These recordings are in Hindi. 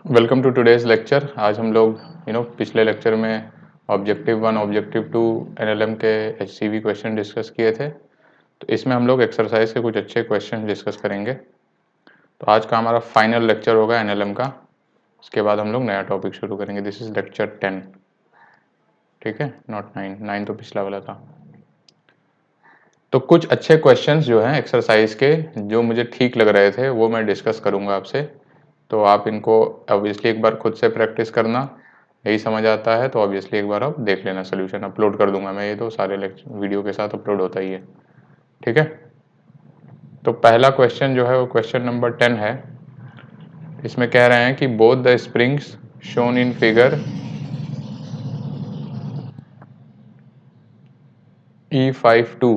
Welcome to today's lecture. आज हम लोग पिछले लेक्चर में ऑब्जेक्टिव 1 ऑब्जेक्टिव 2 एनएलएम के एचसीवी क्वेश्चन डिस्कस किए थे। तो इसमें हम लोग एक्सरसाइज के कुछ अच्छे क्वेश्चन डिस्कस करेंगे। तो आज का हमारा फाइनल लेक्चर होगा एनएलएम का। उसके बाद हम लोग नया टॉपिक शुरू करेंगे। दिस इज लेक्चर 10, ठीक है, नॉट 9 तो पिछला वाला था। तो कुछ अच्छे क्वेश्चंस जो हैं एक्सरसाइज के, जो मुझे ठीक लग रहे थे, वो मैं डिस्कस करूंगा आपसे। तो आप इनको ऑब्वियसली एक बार खुद से प्रैक्टिस करना, यही समझ आता है तो ऑब्वियसली एक बार आप देख लेना। सोल्यूशन अपलोड कर दूंगा मैं, ये तो सारे वीडियो के साथ अपलोड होता ही है, ठीक है। तो पहला क्वेश्चन जो है वो क्वेश्चन नंबर 10 है। इसमें कह रहे हैं कि both the springs shown in figure E52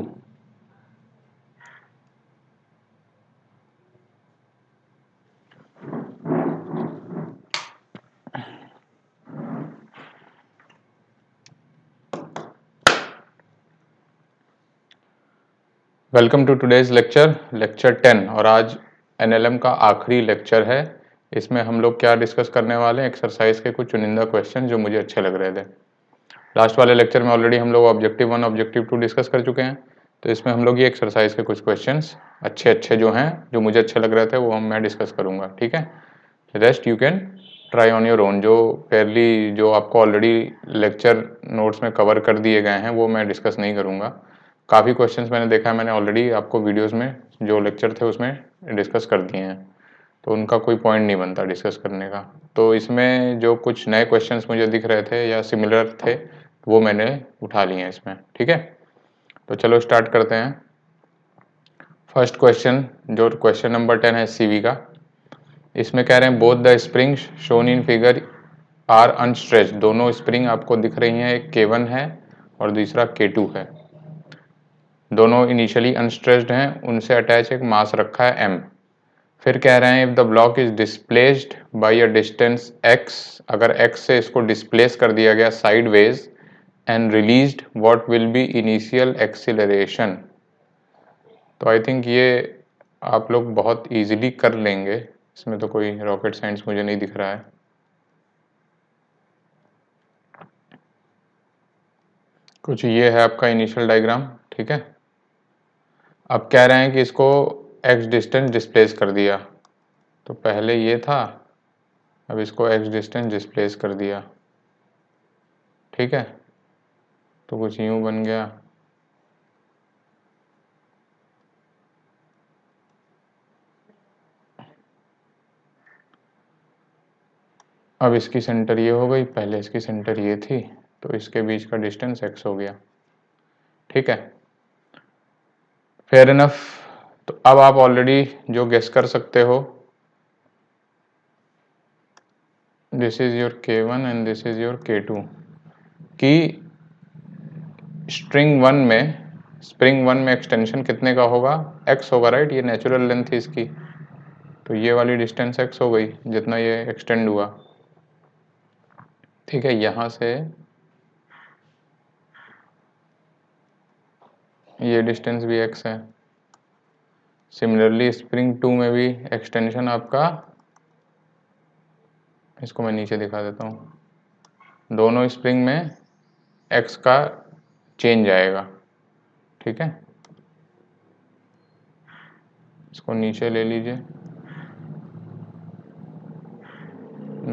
welcome to today's lecture 10 और आज एनएलएम का आखिरी लेक्चर है। इसमें हम लोग क्या डिस्कस करने वाले हैं, एक्सरसाइज के कुछ चुनिंदा क्वेश्चन जो मुझे अच्छे लग रहे थे। लास्ट वाले लेक्चर में ऑलरेडी हम लोग ऑब्जेक्टिव 1 ऑब्जेक्टिव 2 डिस्कस कर चुके हैं। तो इसमें हम लोग ये एक्सरसाइज के कुछ क्वेश्चंस अच्छे जो हैं, जो मुझे अच्छे लग रहे थे, वो मैं डिस्कस करूंगा, ठीक है। Rest you can try on your own. जो फेयरली जो आपको ऑलरेडी लेक्चर नोट्स में कवर कर दिए गए हैं वो मैं डिस्कस नहीं करूंगा। काफ़ी क्वेश्चंस मैंने देखा है, मैंने ऑलरेडी आपको वीडियोस में जो लेक्चर थे उसमें डिस्कस कर दिए हैं, तो उनका कोई पॉइंट नहीं बनता डिस्कस करने का। तो इसमें जो कुछ नए क्वेश्चंस मुझे दिख रहे थे या सिमिलर थे, वो मैंने उठा लिए हैं इसमें, ठीक है। तो चलो स्टार्ट करते हैं। फर्स्ट क्वेश्चन, जो क्वेश्चन नंबर 10 है सीवी का, इसमें कह रहे हैं both the springs shown in figure are unstretched. दोनों स्प्रिंग आपको दिख रही हैं, एक K1 है और दूसरा K2 है। दोनों इनिशियली अनस्ट्रेच्ड हैं, उनसे अटैच एक मास रखा है M। फिर कह रहे हैं if the block is displaced by a distance x, अगर x से इसको डिस्प्लेस कर दिया गया sideways and released, what will be initial acceleration. तो आई थिंक ये आप लोग बहुत इजीली कर लेंगे, इसमें तो कोई रॉकेट साइंस मुझे नहीं दिख रहा है। कुछ ये है आपका इनिशियल डायग्राम, ठीक है। अब कह रहे हैं कि इसको x डिस्टेंस डिस्प्लेस कर दिया, तो पहले ये था, अब इसको x डिस्टेंस डिस्प्लेस कर दिया, ठीक है। तो कुछ यूं बन गया। अब इसकी सेंटर ये हो गई, पहले इसकी सेंटर ये थी, तो इसके बीच का डिस्टेंस x हो गया, ठीक है। Fair enough. तो अब आप ऑलरेडी जो गेस कर सकते हो, this is your K1 and this is your K2, कि स्प्रिंग वन में एक्सटेंशन कितने का होगा, x होगा, राइट। ये नेचुरल लेंथ थी इसकी, तो ये वाली डिस्टेंस x हो गई जितना ये एक्सटेंड हुआ, ठीक है। यहां से ये डिस्टेंस भी x है। सिमिलरली स्प्रिंग 2 में भी एक्सटेंशन आपका, इसको मैं नीचे दिखा देता हूँ, दोनों स्प्रिंग में x का चेंज आएगा, ठीक है। इसको नीचे ले लीजिए,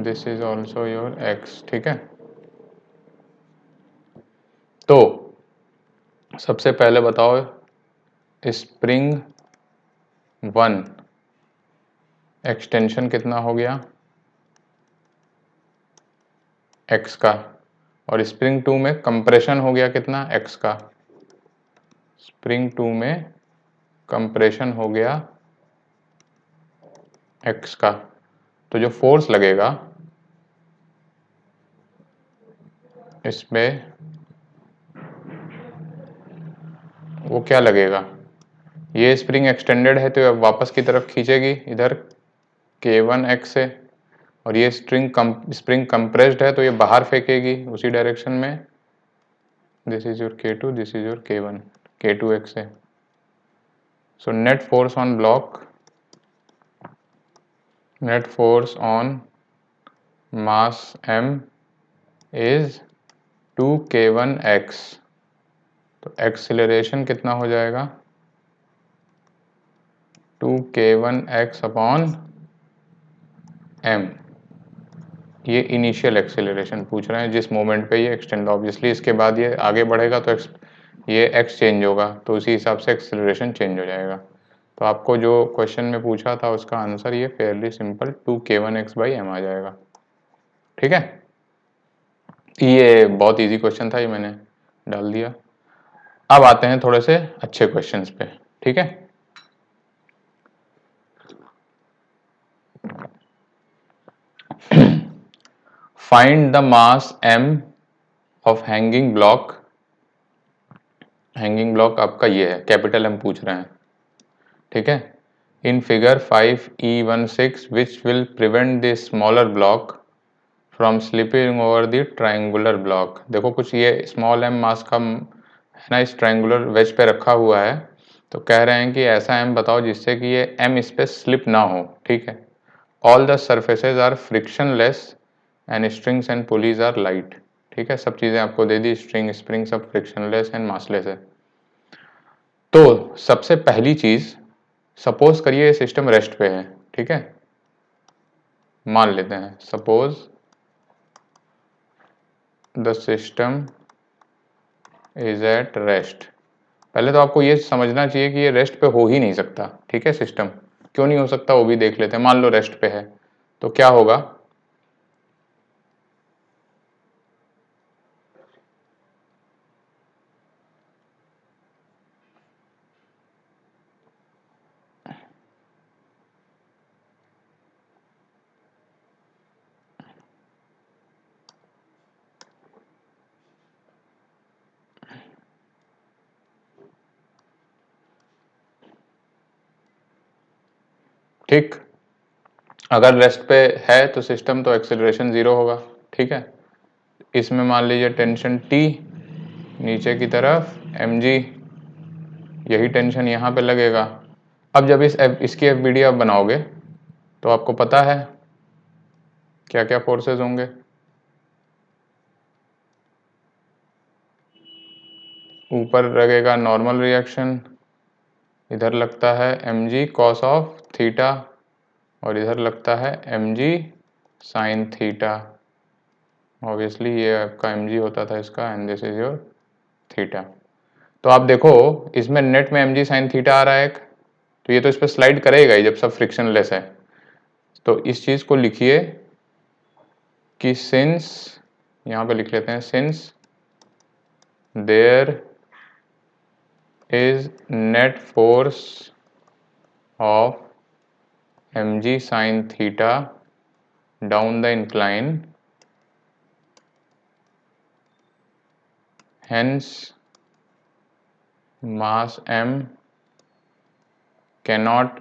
this is also your x, ठीक है। तो सबसे पहले बताओ, स्प्रिंग 1 एक्सटेंशन कितना हो गया x का, और स्प्रिंग 2 में कंप्रेशन हो गया कितना x का। स्प्रिंग 2 में कंप्रेशन हो गया x का, तो जो फोर्स लगेगा इसमें वो क्या लगेगा, ये स्प्रिंग एक्सटेंडेड है तो अब वापस की तरफ खींचेगी इधर K1x से, और ये स्प्रिंग कंप्रेस्ड है तो ये बाहर फेंकेगी उसी डायरेक्शन में। This is your K2, this is your K1, K2x से। So net force on mass m is 2k1x, तो एक्सिलरेशन कितना हो जाएगा 2k1x अपॉन m। ये इनिशियल एक्सेलरेशन पूछ रहे हैं जिस मोमेंट पे ये एक्सटेंड, ऑब्वियसली इसके बाद ये आगे बढ़ेगा तो ये x चेंज होगा, तो उसी हिसाब से एक्सेलरेशन चेंज हो जाएगा। तो आपको जो क्वेश्चन में पूछा था उसका आंसर ये फेयरली सिंपल 2k1x/m आ जाएगा। ठीक है, ये बहुत इजी क्वेश्चन था, ये मैंने डाल दिया। अब आते हैं थोड़े से अच्छे क्वेश्चंस पे। ठीक है, find the mass m of hanging block. Hanging block आपका ये है, कैपिटल M पूछ रहे हैं। ठीक है, in figure 5E16 which will prevent the smaller block from slipping over the triangular block. देखो कुछ ये स्मॉल m मास का है ना, इस ट्राइंगुलर वेज पे रखा हुआ है, तो कह रहे हैं कि ऐसा m बताओ जिससे कि ये m इस पे स्लिप ना हो। ठीक है, all the surfaces are frictionless and strings and pulleys are light. ठीक है, सब चीजें आपको दे दी, स्ट्रिंग स्प्रिंग सब फ्रिक्शनलेस एंड मासलेस है। तो सबसे पहली चीज, सपोज करिए ये सिस्टम रेस्ट पे है। ठीक है, मान लेते हैं suppose the system is at rest. पहले तो आपको ये समझना चाहिए कि ये रेस्ट पे हो ही नहीं सकता। ठीक है, सिस्टम क्यों नहीं हो सकता वो भी देख लेते हैं। मान लो रेस्ट पे है तो क्या होगा, ठीक, अगर रेस्ट पे है तो सिस्टम तो एक्सेलरेशन 0 होगा। ठीक है, इसमें मान लीजिए टेंशन T नीचे की तरफ mg, यही टेंशन यहाँ पे लगेगा। अब जब इसकी FBD आप बनाओगे तो आपको पता है क्या क्या फोर्सेस होंगे। ऊपर लगेगा नॉर्मल रिएक्शन, इधर लगता है mg cos ऑफ थीटा, और इधर लगता है mg sin थीटा। ऑब्वियसली ये आपका mg होता था इसका, and this is your theta. तो आप देखो इसमें नेट में mg sin थीटा आ रहा है एक, तो ये तो इस पर स्लाइड करेगा ही जब सब फ्रिक्शनलेस है। तो इस चीज को लिखिए कि सिंस, यहाँ पे लिख लेते हैं since there is net force of mg sin theta down the incline, hence mass m cannot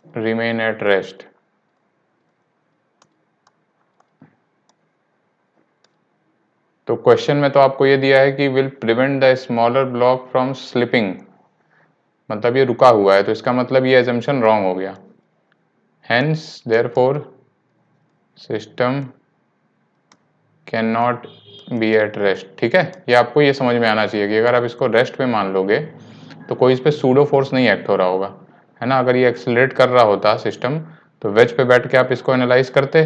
remain at rest। तो क्वेश्चन में तो आपको ये दिया है कि will prevent the smaller block from slipping, मतलब ये रुका हुआ है, तो इसका मतलब ये एजम्पशन रॉन्ग हो गया। Hence therefore system can not be at rest. ठीक है, ये आपको ये समझ में आना चाहिए कि अगर आप इसको रेस्ट पे मान लोगे तो कोई इस पर सूडो फोर्स नहीं एक्ट हो रहा होगा, है ना। अगर ये एक्सेलरेट कर रहा होता सिस्टम तो वेज पे बैठ के आप इसको एनालाइज करते,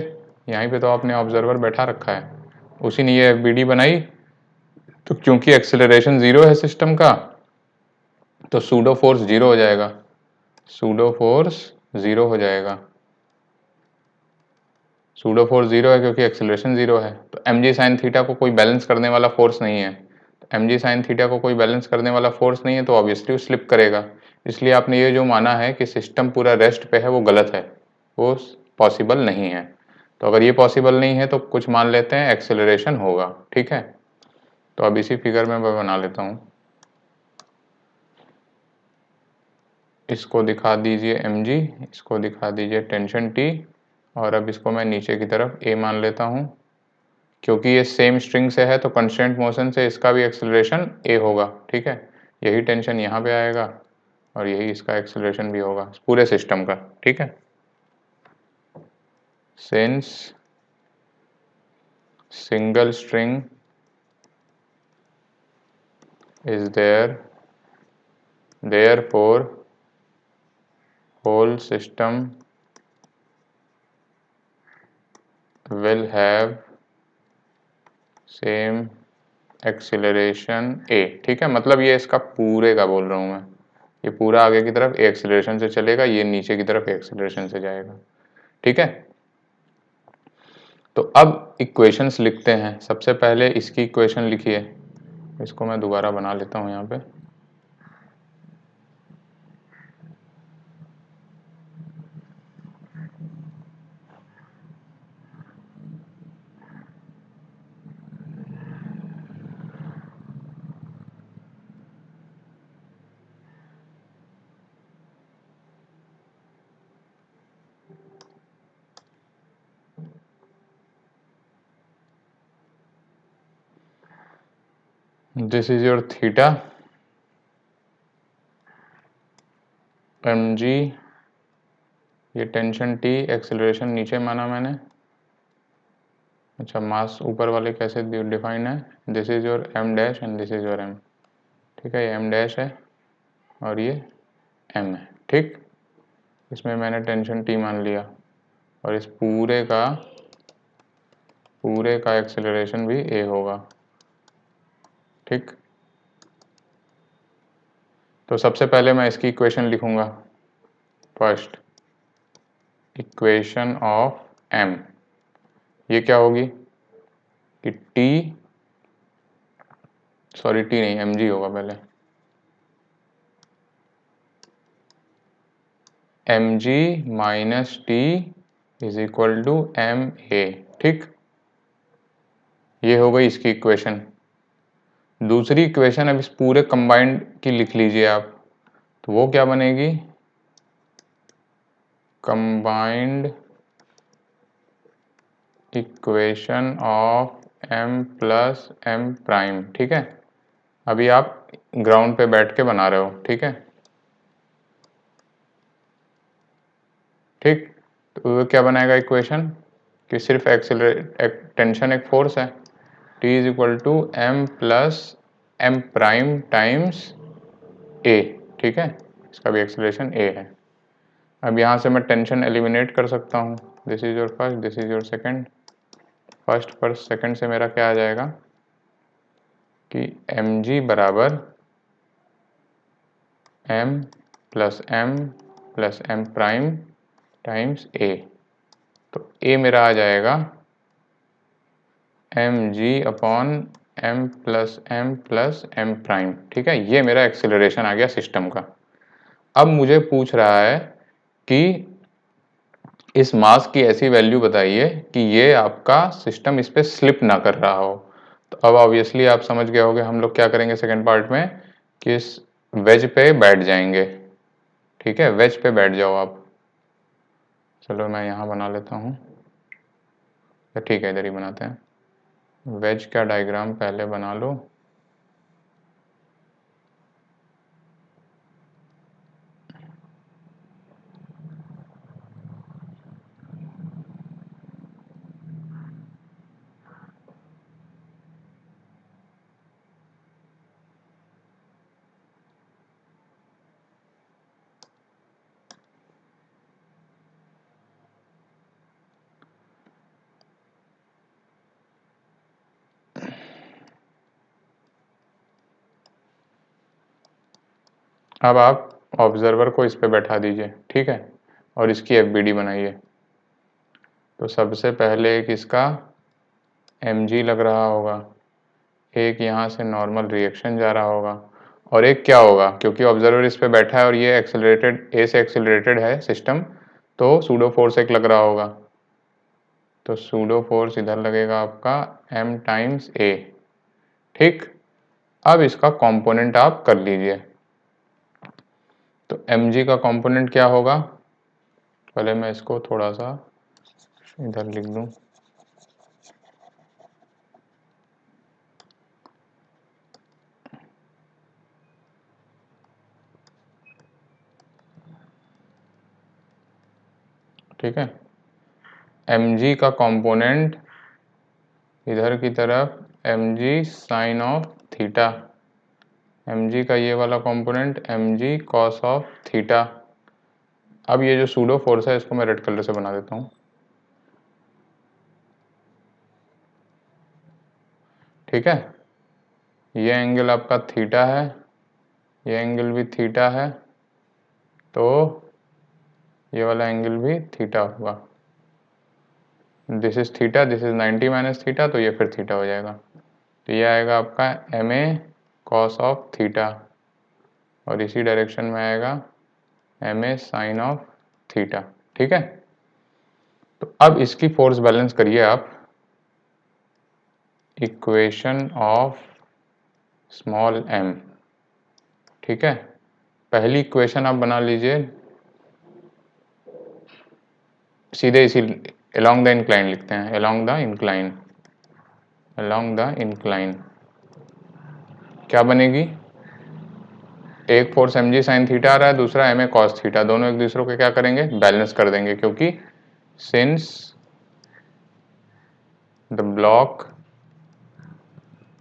यहीं पे तो आपने ऑब्जर्वर बैठा रखा है, उसी ने ये FBD बनाई। तो क्योंकि एक्सेलरेशन 0 है सिस्टम का तो सूडो फोर्स 0 हो जाएगा, सूडो फोर्स 0 हो जाएगा। सूडो फोर्स 0 है क्योंकि एक्सेलरेशन 0 है, तो mg sin थीटा को कोई बैलेंस करने वाला फोर्स नहीं है। तो mg sin थीटा को कोई बैलेंस करने वाला फोर्स नहीं है तो ऑब्वियसली वो स्लिप करेगा। इसलिए आपने ये जो माना है कि सिस्टम पूरा रेस्ट पे है वो गलत है, वो पॉसिबल नहीं है। तो अगर ये पॉसिबल नहीं है तो कुछ मान लेते हैं एक्सेलरेशन होगा। ठीक है, तो अब इसी फिगर में मैं बना लेता हूँ, इसको दिखा दीजिए mg, इसको दिखा दीजिए टेंशन T, और अब इसको मैं नीचे की तरफ A मान लेता हूँ। क्योंकि ये सेम स्ट्रिंग से है तो कंस्टेंट मोशन से इसका भी एक्सेलरेशन A होगा। ठीक है, यही टेंशन यहाँ पे आएगा और यही इसका एक्सेलरेशन भी होगा पूरे सिस्टम का। ठीक है, since single string is there, therefore whole system will have same acceleration a। ठीक है, मतलब ये इसका पूरे का बोल रहा हूँ मैं, ये पूरा आगे की तरफ ए एक्सीलरेशन से चलेगा, ये नीचे की तरफ ए एक्सीलरेशन से जाएगा। ठीक है, तो अब इक्वेशंस लिखते हैं। सबसे पहले इसकी इक्वेशन लिखिए, इसको मैं दोबारा बना लेता हूँ यहाँ पे। This is your theta, mg, ये टेंशन t, एक्सेलरेशन नीचे माना मैंने। अच्छा, मास ऊपर वाले कैसे डिफाइन है, this is your m dash and this is your m। ठीक है, ये m डैश है और ये m है। ठीक, इसमें मैंने टेंशन t मान लिया और इस पूरे का एक्सेलरेशन भी a होगा। ठीक, तो सबसे पहले मैं इसकी इक्वेशन लिखूंगा। फर्स्ट इक्वेशन ऑफ m, ये क्या होगी कि t, सॉरी t नहीं, mg होगा पहले, mg minus T is equal to M A. ठीक, ये हो गई इसकी इक्वेशन। दूसरी इक्वेशन अब इस पूरे कंबाइंड की लिख लीजिए आप, तो वो क्या बनेगी, combined equation of m plus m prime. ठीक है, अभी आप ग्राउंड पे बैठ के बना रहे हो। ठीक है, ठीक, तो वो क्या बनाएगा इक्वेशन कि सिर्फ टेंशन एक फोर्स है, t is equal to m plus m prime times a. ठीक है, इसका भी एक्सेलरेशन a है। अब यहाँ से मैं टेंशन एलिमिनेट कर सकता हूँ, this is your first, this is your second. First पर सेकंड से मेरा क्या आ जाएगा कि mg बराबर m plus m prime times a। तो a मेरा आ जाएगा mg upon m plus m prime. ठीक है, ये मेरा एक्सेलरेशन आ गया सिस्टम का। अब मुझे पूछ रहा है कि इस मास की ऐसी वैल्यू बताइए कि ये आपका सिस्टम इस पे स्लिप ना कर रहा हो। तो अब ऑब्वियसली आप समझ गए होंगे हम लोग क्या करेंगे सेकंड पार्ट में कि इस वेज पे बैठ जाएंगे। ठीक है, वेज पे बैठ जाओ आप। चलो मैं यहाँ बना लेता हूँ, तो ठीक है इधर ही बनाते हैं। वेज का डायग्राम पहले बना लो। अब आप ऑब्जर्वर को इस पे बैठा दीजिए। ठीक है, और इसकी एफबीडी बनाइए। तो सबसे पहले एक इसका mg लग रहा होगा, एक यहाँ से नॉर्मल रिएक्शन जा रहा होगा, और एक क्या होगा क्योंकि ऑब्जर्वर इस पे बैठा है और ये एक्सेलरेटेड ए से एक्सेलरेटेड है सिस्टम, तो सूडो फोर्स एक लग रहा होगा। तो सूडो फोर्स इधर लगेगा आपका m टाइम्स ए। ठीक, अब इसका कंपोनेंट आप कर लीजिए। तो mg का कंपोनेंट क्या होगा, पहले मैं इसको थोड़ा सा इधर लिख दूं। ठीक है, mg का कंपोनेंट इधर की तरफ mg sine of theta, mg का ये वाला component mg cos of theta. अब ये जो सूडो फोर्स है इसको मैं रेड कलर से बना देता हूँ, ठीक है। ये एंगल आपका थीटा है, ये एंगल भी थीटा है, तो ये वाला एंगल भी थीटा होगा। This is theta, this is 90 minus theta, तो ये फिर थीटा हो जाएगा। तो ये आएगा आपका M A cos of theta, और इसी डायरेक्शन में आएगा M A sine of theta, ठीक है। तो अब इसकी फोर्स बैलेंस करिए आप, इक्वेशन ऑफ स्मॉल m, ठीक है। पहली इक्वेशन आप बना लीजिए, सीधे इसी along द इंक्लाइन लिखते हैं, along the incline, along the incline क्या बनेगी, एक फोर्स mg साइन थीटा आ रहा है, दूसरा ma cos थीटा, दोनों एक दूसरे को क्या करेंगे, बैलेंस कर देंगे, क्योंकि since the block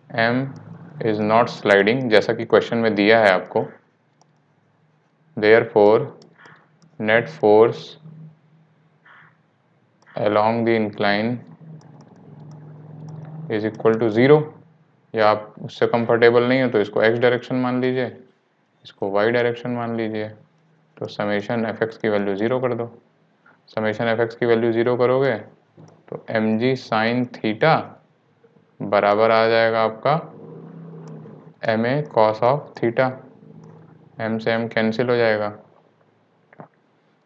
m is not sliding, जैसा कि क्वेश्चन में दिया है आपको, therefore net force along the incline is equal to 0, या आप उससे कंफर्टेबल नहीं हो तो इसको x डायरेक्शन मान लीजिए, इसको y डायरेक्शन मान लीजिए। तो समेशन एफ एक्स की वैल्यू 0 कर दो, समेशन एफ एक्स की वैल्यू 0 करोगे तो mg साइन थीटा बराबर आ जाएगा आपका ma cos of theta, m से m कैंसिल हो जाएगा,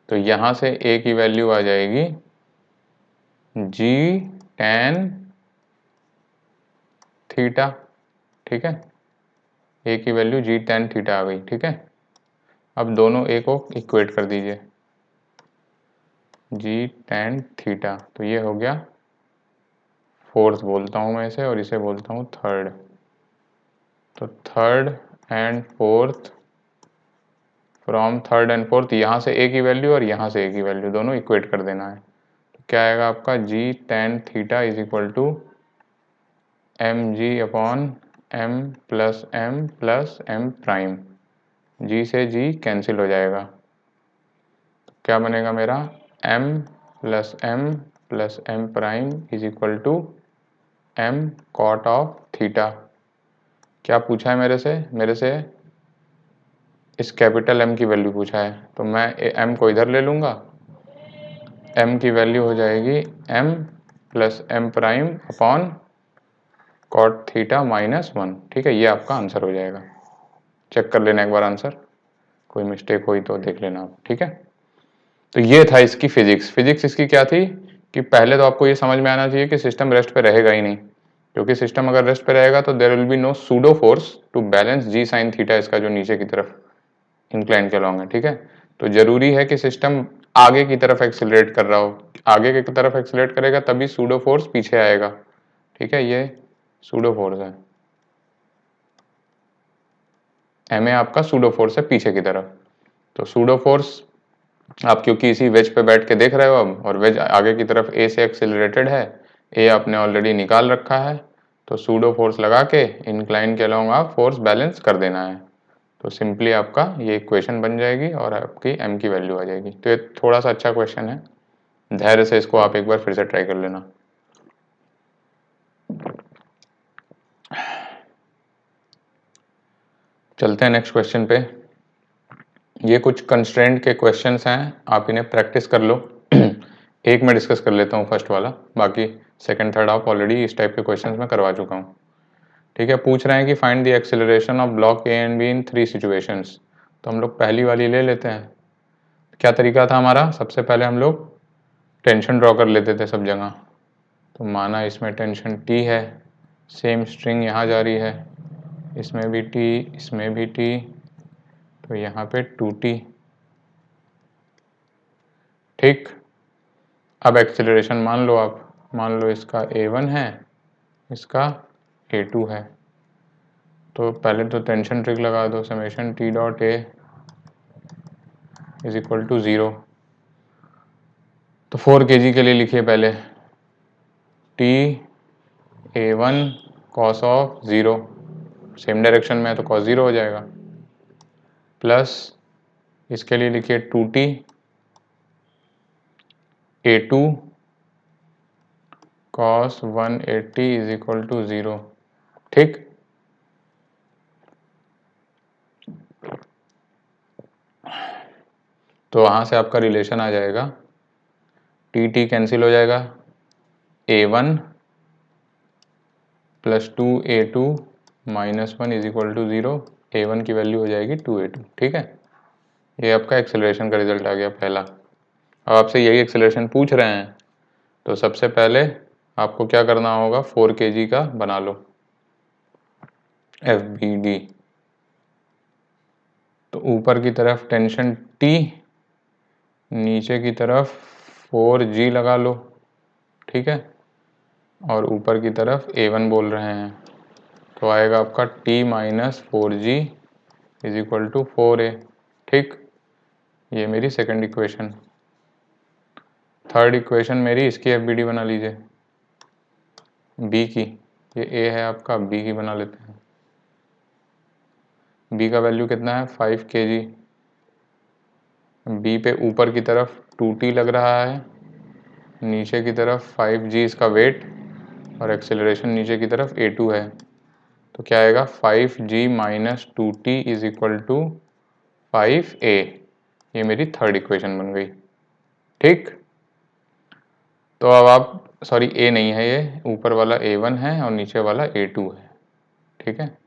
तो यहाँ से a की वैल्यू आ जाएगी g tan थीटा, ठीक है। a की वैल्यू g tan थीटा आ गई, ठीक है। अब दोनों a को इक्वेट कर दीजिए, g tan थीटा, तो ये हो गया फोर्थ बोलता हूँ मैं इसे, और इसे बोलता हूँ थर्ड। तो third and fourth, from third and fourth, यहाँ से a की वैल्यू और यहाँ से a की वैल्यू दोनों इक्वेट कर देना है। तो क्या आएगा आपका g tan theta is equal to mg upon m plus m prime, g से g कैंसिल हो जाएगा, क्या बनेगा मेरा m plus m prime is equal to m cot of theta. क्या पूछा है मेरे से इस कैपिटल M की वैल्यू पूछा है, तो मैं M को इधर ले लूँगा, M की वैल्यू हो जाएगी M plus M prime upon cot theta minus 1, ठीक है। ये आपका आंसर हो जाएगा, चेक कर लेना एक बार आंसर, कोई मिस्टेक हुई तो देख लेना आप, ठीक है। तो ये था इसकी फिजिक्स इसकी क्या थी कि पहले तो आपको ये समझ में आना चाहिए कि सिस्टम रेस्ट पे रहेगा ही नहीं, क्योंकि सिस्टम अगर रेस्ट पे रहेगा तो there will be no pseudo force to balance G sine theta, इसका जो नीचे की तरफ इंक्लाइन के अलॉन्ग है, ठीक है। तो जरूरी है कि सिस्टम आगे की तरफ एक्सिलरेट कर रहा हो, आगे की तरफ एक्सिलरेट करेगा तभी सूडो फोर्स पीछे आएगा, ठीक है। ये सूडो फोर्स है, एम आपका सूडो फोर्स है पीछे की तरफ। तो सूडो फोर्स आप क्योंकि इसी वेज पे बैठ के देख रहे हो अब, और वेज आगे की तरफ ए से एक्सिलरेटेड है, ए आपने ऑलरेडी निकाल रखा है, तो सूडो फोर्स लगा के इंक्लाइन के अलॉन्ग आप फोर्स बैलेंस कर देना है। तो सिंपली आपका ये इक्वेशन बन जाएगी और आपकी m की वैल्यू आ जाएगी। तो ये थोड़ा सा अच्छा क्वेश्चन है, धैर्य से इसको आप एक बार फिर से ट्राई कर लेना। चलते हैं नेक्स्ट क्वेश्चन पे। ये कुछ कंस्ट्रेंट के क्वेश्चंस हैं, आप इन्हें प्रैक्टिस कर लो। एक मैं डिस्कस कर लेता हूँ फर्स्ट वाला, बाकी सेकंड थर्ड आप ऑलरेडी इस टाइप के क्वेश्चंस में करवा चुका हूँ, ठीक है। पूछ रहे हैं कि find the acceleration of block A and be in 3 situations. तो हम लोग पहली वाली ले लेते हैं। क्या तरीका था हमारा, सबसे पहले हम लोग टेंशन ड्रॉ कर लेते थे सब जगह। तो माना इसमें टेंशन T है, सेम स्ट्रिंग यहाँ जा रही है, इसमें भी T, इसमें भी T, तो यहाँ पे 2T, ठीक। अब एक्सेलरेशन मान लो आप, मान लो इसका A1 है, इसका A2 है। तो पहले तो टेंशन ट्रिक लगा दो, summation T dot A is equal to 0। तो 4 kg के लिए लिखिए पहले T A1 cos of 0, same direction में है तो cos 0 हो जाएगा, प्लस इसके लिए लिखिए 2t A2 cos 180 is equal to 0। ठीक, तो वहां से आपका रिलेशन आ जाएगा, टी कैंसिल हो जाएगा, A1 plus 2A2 minus 1 is equal to 0, A1 की वैल्यू हो जाएगी 2A2। ठीक है, ये आपका एक्सेलरेशन का रिजल्ट आ गया पहला। अब आपसे यही एक्सेलरेशन पूछ रहे हैं, तो सबसे पहले आपको क्या करना होगा, 4 kg का बना लो FBD। तो ऊपर की तरफ टेंशन T, नीचे की तरफ 4G लगा लो। ठीक है, और ऊपर की तरफ A1 बोल रहे हैं, तो आएगा आपका T minus 4G is equal to 4A। ठीक, ये मेरी सेकंड इक्वेशन। थर्ड इक्वेशन मेरी इसकी FBD बना लीजिए, B की, ये A है आपका, B की बना लेते हैं। B का वैल्यू कितना है, 5 kg। B पे ऊपर की तरफ 2t लग रहा है, नीचे की तरफ 5g इसका वेट, और एक्सेलरेशन नीचे की तरफ A2 है, तो क्या आएगा 5g minus 2t is equal to 5A। ये मेरी थर्ड इक्वेशन बन गई। ठीक, तो अब आप, सॉरी A नहीं है, ये ऊपर वाला A1 है और नीचे वाला A2 है। ठीक है,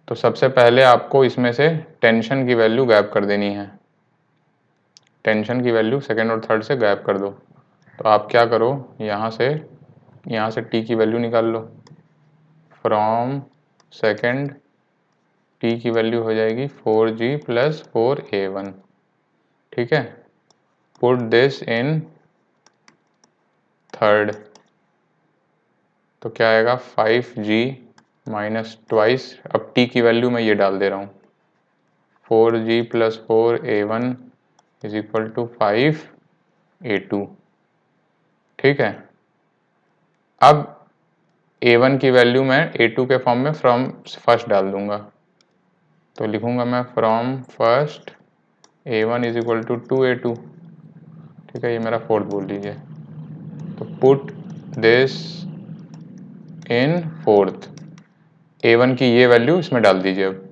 तो सबसे पहले आपको इसमें से टेंशन की वैल्यू गायब कर देनी है। टेंशन की वैल्यू सेकंड और थर्ड से गायब कर दो। तो आप क्या करो, यहाँ से T की वैल्यू निकाल लो। फ्रॉम सेकंड T की वैल्यू हो जाएगी 4G प्लस 4A1। ठीक है, पुट दिस इन थर्ड, तो क्या आएगा 5G माइनस ट्वाइस, अब T की वैल्यू मैं ये डाल दे रहा हूँ, 4G plus 4A1 is equal to 5A2। ठीक है, अब A1 की वैल्यू मैं A2 के फॉर्म में फ्रॉम फर्स्ट डाल दूंगा, तो लिखूंगा मैं from first A1 is equal to 2A2। ठीक है, ये मेरा फोर्थ बोल लीजिए, तो put this in fourth, A1 की ये वैल्यू इसमें डाल दीजिए। अब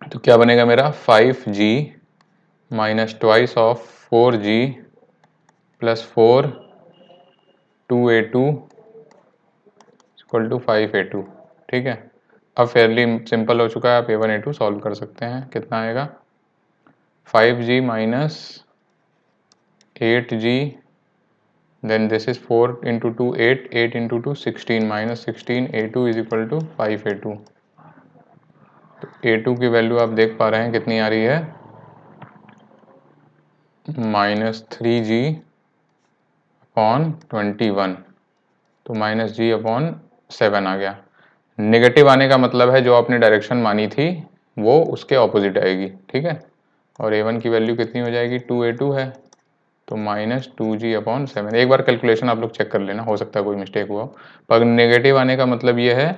तो क्या बनेगा मेरा 5G minus twice of 4G plus 4 2A2 equal to 5A2। ठीक है, अब फेयरली सिंपल हो चुका है, आप A1 A2 सॉल्व कर सकते हैं। कितना आएगा 5G minus 8G, then this is 4 into 2 8, 8 into 2 16, minus 16 A2 is equal to 5A2। तो A2 की वैल्यू आप देख पा रहे हैं कितनी आ रही है, माइनस 3G अपॉन 21, तो माइनस G अपॉन 7 आ गया। नेगेटिव आने का मतलब है जो आपने डायरेक्शन मानी थी वो उसके ऑपोजिट आएगी। ठीक है, और A1 की वैल्यू कितनी हो जाएगी, 2A2 है, तो माइनस 2G अपॉन 7। एक बार कैलकुलेशन आप लोग चेक कर लेना, हो सकता है कोई मिस्टेक हुआ, पर नेगेटिव आने का मतलब ये है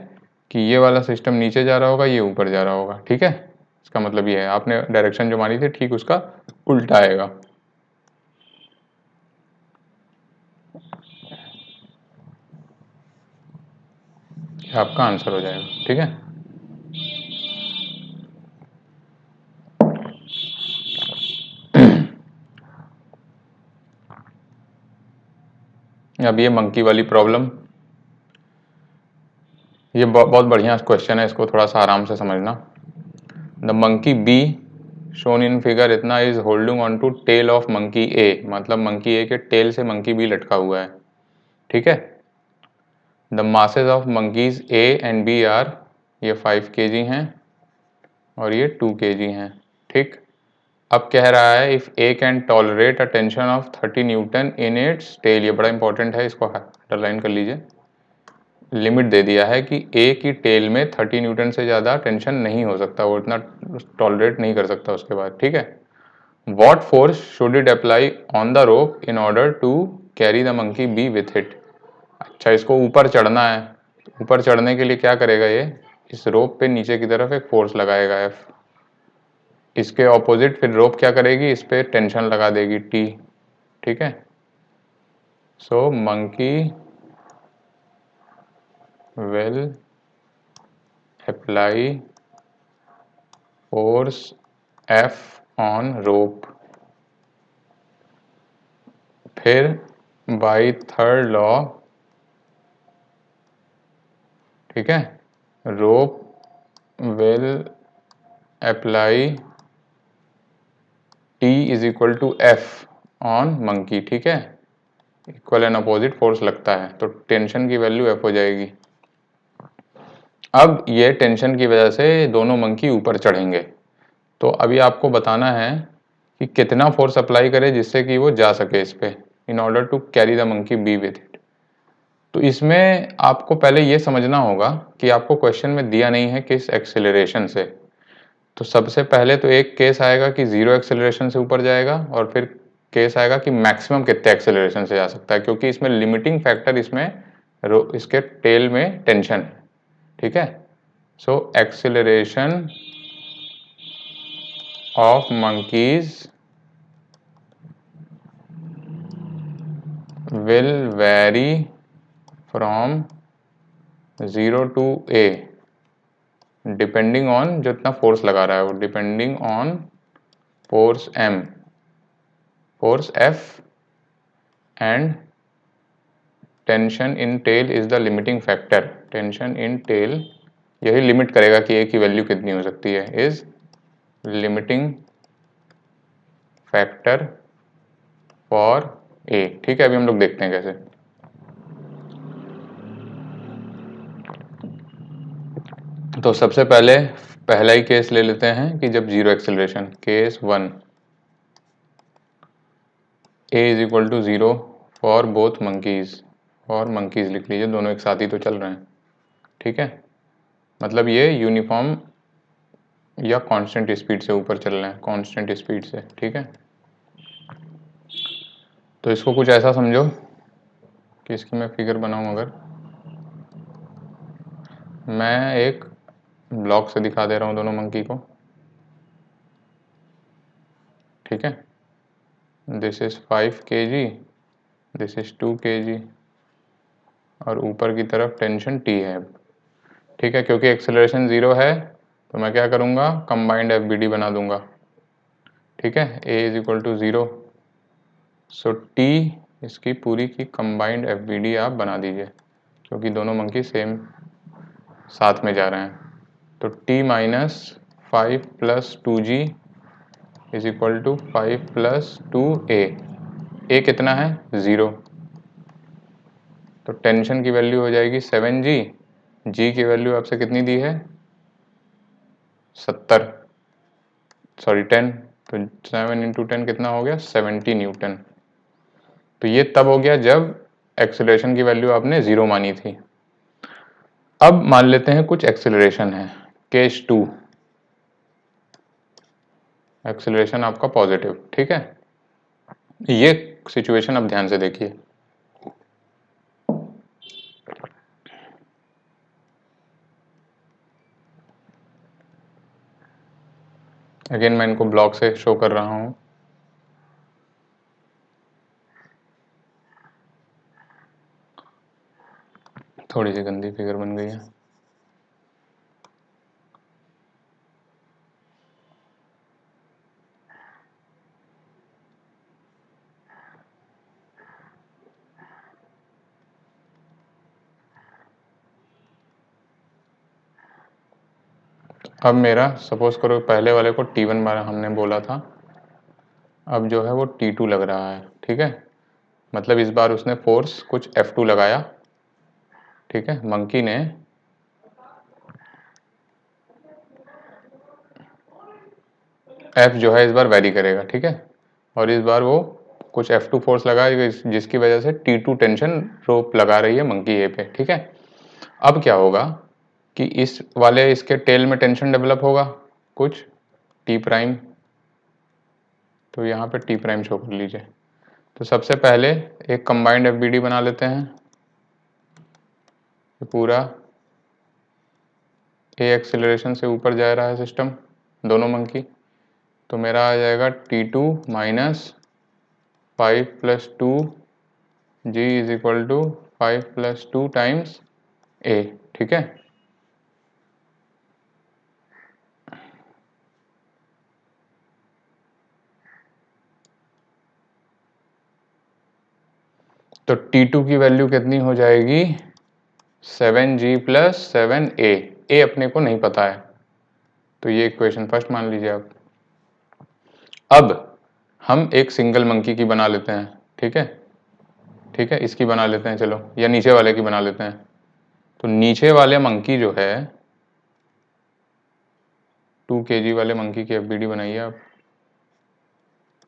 कि ये वाला सिस्टम नीचे जा रहा होगा, ये ऊपर जा रहा होगा। ठीक है, इसका मतलब ये है आपने डायरेक्शन जो मानी थी ठीक उसका उल्टा आएगा। आपका आंसर हो जाएगा। ठीक है, अब ये मंकी वाली प्रॉब्लम, ये बहुत बढ़िया क्वेश्चन है, इसको थोड़ा सा आराम से समझना। The monkey be shown in figure इतना is holding on to tail of monkey A, मतलब मंकी ए के टेल से मंकी बी लटका हुआ है। ठीक है, the masses of monkeys A and B are, ये 5 kg हैं और ये 2 kg हैं। ठीक, अब कह रहा है if A can tolerate a tension of 30 newton in its tail, ये बड़ा इंपॉर्टेंट है, इसको अंडरलाइन कर लीजिए। लिमिट दे दिया है कि ए की टेल में 30 न्यूटन से ज़्यादा टेंशन नहीं हो सकता, वो इतना टॉलरेट नहीं कर सकता उसके बाद। ठीक है, what force should it apply on the rope in order to carry the monkey B with it. अच्छा, इसको ऊपर चढ़ना है, ऊपर चढ़ने के लिए क्या करेगा ये, इस रोप पे नीचे की तरफ एक फोर्स लगाएगा एफ, इसके ऑपोजिट फिर रोप क्या करेगी, इस पे टेंशन लगा देगी टी, ठीक है। So monkey will apply force F on rope, फिर बाय थर्ड लॉ, ठीक है, rope will apply T is equal to F on monkey, ठीक है, इक्वल एंड अपोजिट फोर्स लगता है तो टेंशन की वैल्यू एफ हो जाएगी। अब ये टेंशन की वजह से दोनों मंकी ऊपर चढ़ेंगे, तो अभी आपको बताना है कि कितना फोर्स अप्लाई करे जिससे कि वो जा सके इस पे, in order to carry the monkey B with it. तो इसमें आपको पहले ये समझना होगा कि आपको क्वेश्चन में दिया नहीं है किस एक्सेलरेशन से। तो सबसे पहले तो एक केस आएगा कि जीरो एक्सेलरेशन से ऊपर जाएगा, और फिर केस आएगा कि मैक्सिमम कितने एक्सेलरेशन से जा सकता है, क्योंकि इसमें लिमिटिंग फैक्टर इसमें इसके टेल में टेंशन है, ठीक है। So acceleration of monkeys will vary from 0 to a depending on जितना फोर्स लगा रहा है वो, depending on force m, force f and tension in tail is the limiting factor. Tension in tail यही लिमिट करेगा कि a की वैल्यू कितनी हो सकती है, is limiting factor for a, ठीक है। अभी हम लोग देखते हैं कैसे। तो सबसे पहले पहला ही केस ले लेते हैं कि जब zero acceleration, case 1, a is equal to 0 for both monkeys, और मंकीज लिख लीजिए, दोनों एक साथ ही तो चल रहे हैं, ठीक है। मतलब ये यूनिफॉर्म या कांस्टेंट स्पीड से ऊपर चल रहे हैं, कांस्टेंट स्पीड से, ठीक है। तो इसको कुछ ऐसा समझो कि इसकी मैं फिगर बनाऊं, अगर मैं एक ब्लॉक से दिखा दे रहा हूं दोनों मंकी को, ठीक है। This is 5 kg, this is 2 kg, और ऊपर की तरफ टेंशन टी है, ठीक है। क्योंकि एक्सेलरेशन 0 है तो मैं क्या करूंगा, कंबाइंड एफ बी डी बना दूंगा, ठीक है। a is equal to 0, so T इसकी पूरी की कंबाइंड एफ बी डी आप बना दीजिए, क्योंकि दोनों मंकी सेम साथ में जा रहे हैं। तो t minus 5 plus 2g is equal to 5 plus 2a, a कितना है 0, तो टेंशन की वैल्यू हो जाएगी 7g, g की वैल्यू आपसे कितनी दी है 70, सॉरी 10, तो 7 इंटू 10 कितना हो गया 70 न्यूटन। तो ये तब हो गया जब एक्सेलरेशन की वैल्यू आपने 0 मानी थी। अब मान लेते हैं कुछ एक्सेलरेशन है, केस 2, एक्सेलरेशन आपका पॉजिटिव, ठीक है। ये सिचुएशन अब ध्यान से देखिए। अगेन मैं इनको ब्लॉक से शो कर रहा हूं। थोड़ी सी गंदी फिगर बन गई है। अब मेरा सपोज करो पहले वाले को T1 बार हमने बोला था, अब जो है वो T2 लग रहा है, ठीक है। मतलब इस बार उसने फोर्स कुछ F2 लगाया, ठीक है। मंकी ने F जो है इस बार वेरी करेगा, ठीक है। और इस बार वो कुछ F2 फोर्स लगाएगा जिसकी वजह से T2 टेंशन रोप लगा रही है मंकी ए पे, ठीक है। अब क्या होगा कि इस वाले इसके टेल में टेंशन डेवलप होगा कुछ T प्राइम, तो यहाँ पे टी प्राइम शो कर लीजिए। तो सबसे पहले एक कंबाइंड एफबीडी बना लेते हैं। पूरा ए एक्सेलरेशन से ऊपर जा रहा है सिस्टम, दोनों मंकी। तो मेरा आ जाएगा T2 minus 5 plus 2 g is equal to 5 plus 2 times a. ठीक है, तो T2 की वैल्यू कितनी हो जाएगी 7G प्लस 7A। ए अपने को नहीं पता है, तो ये इक्वेशन फर्स्ट मान लीजिए आप। अब हम एक सिंगल मंकी की बना लेते हैं। ठीक है, ठीक है, इसकी बना लेते हैं चलो, या नीचे वाले की बना लेते हैं। तो नीचे वाले मंकी जो है 2 kg वाले मंकी की एफबीडी बनाइए आप।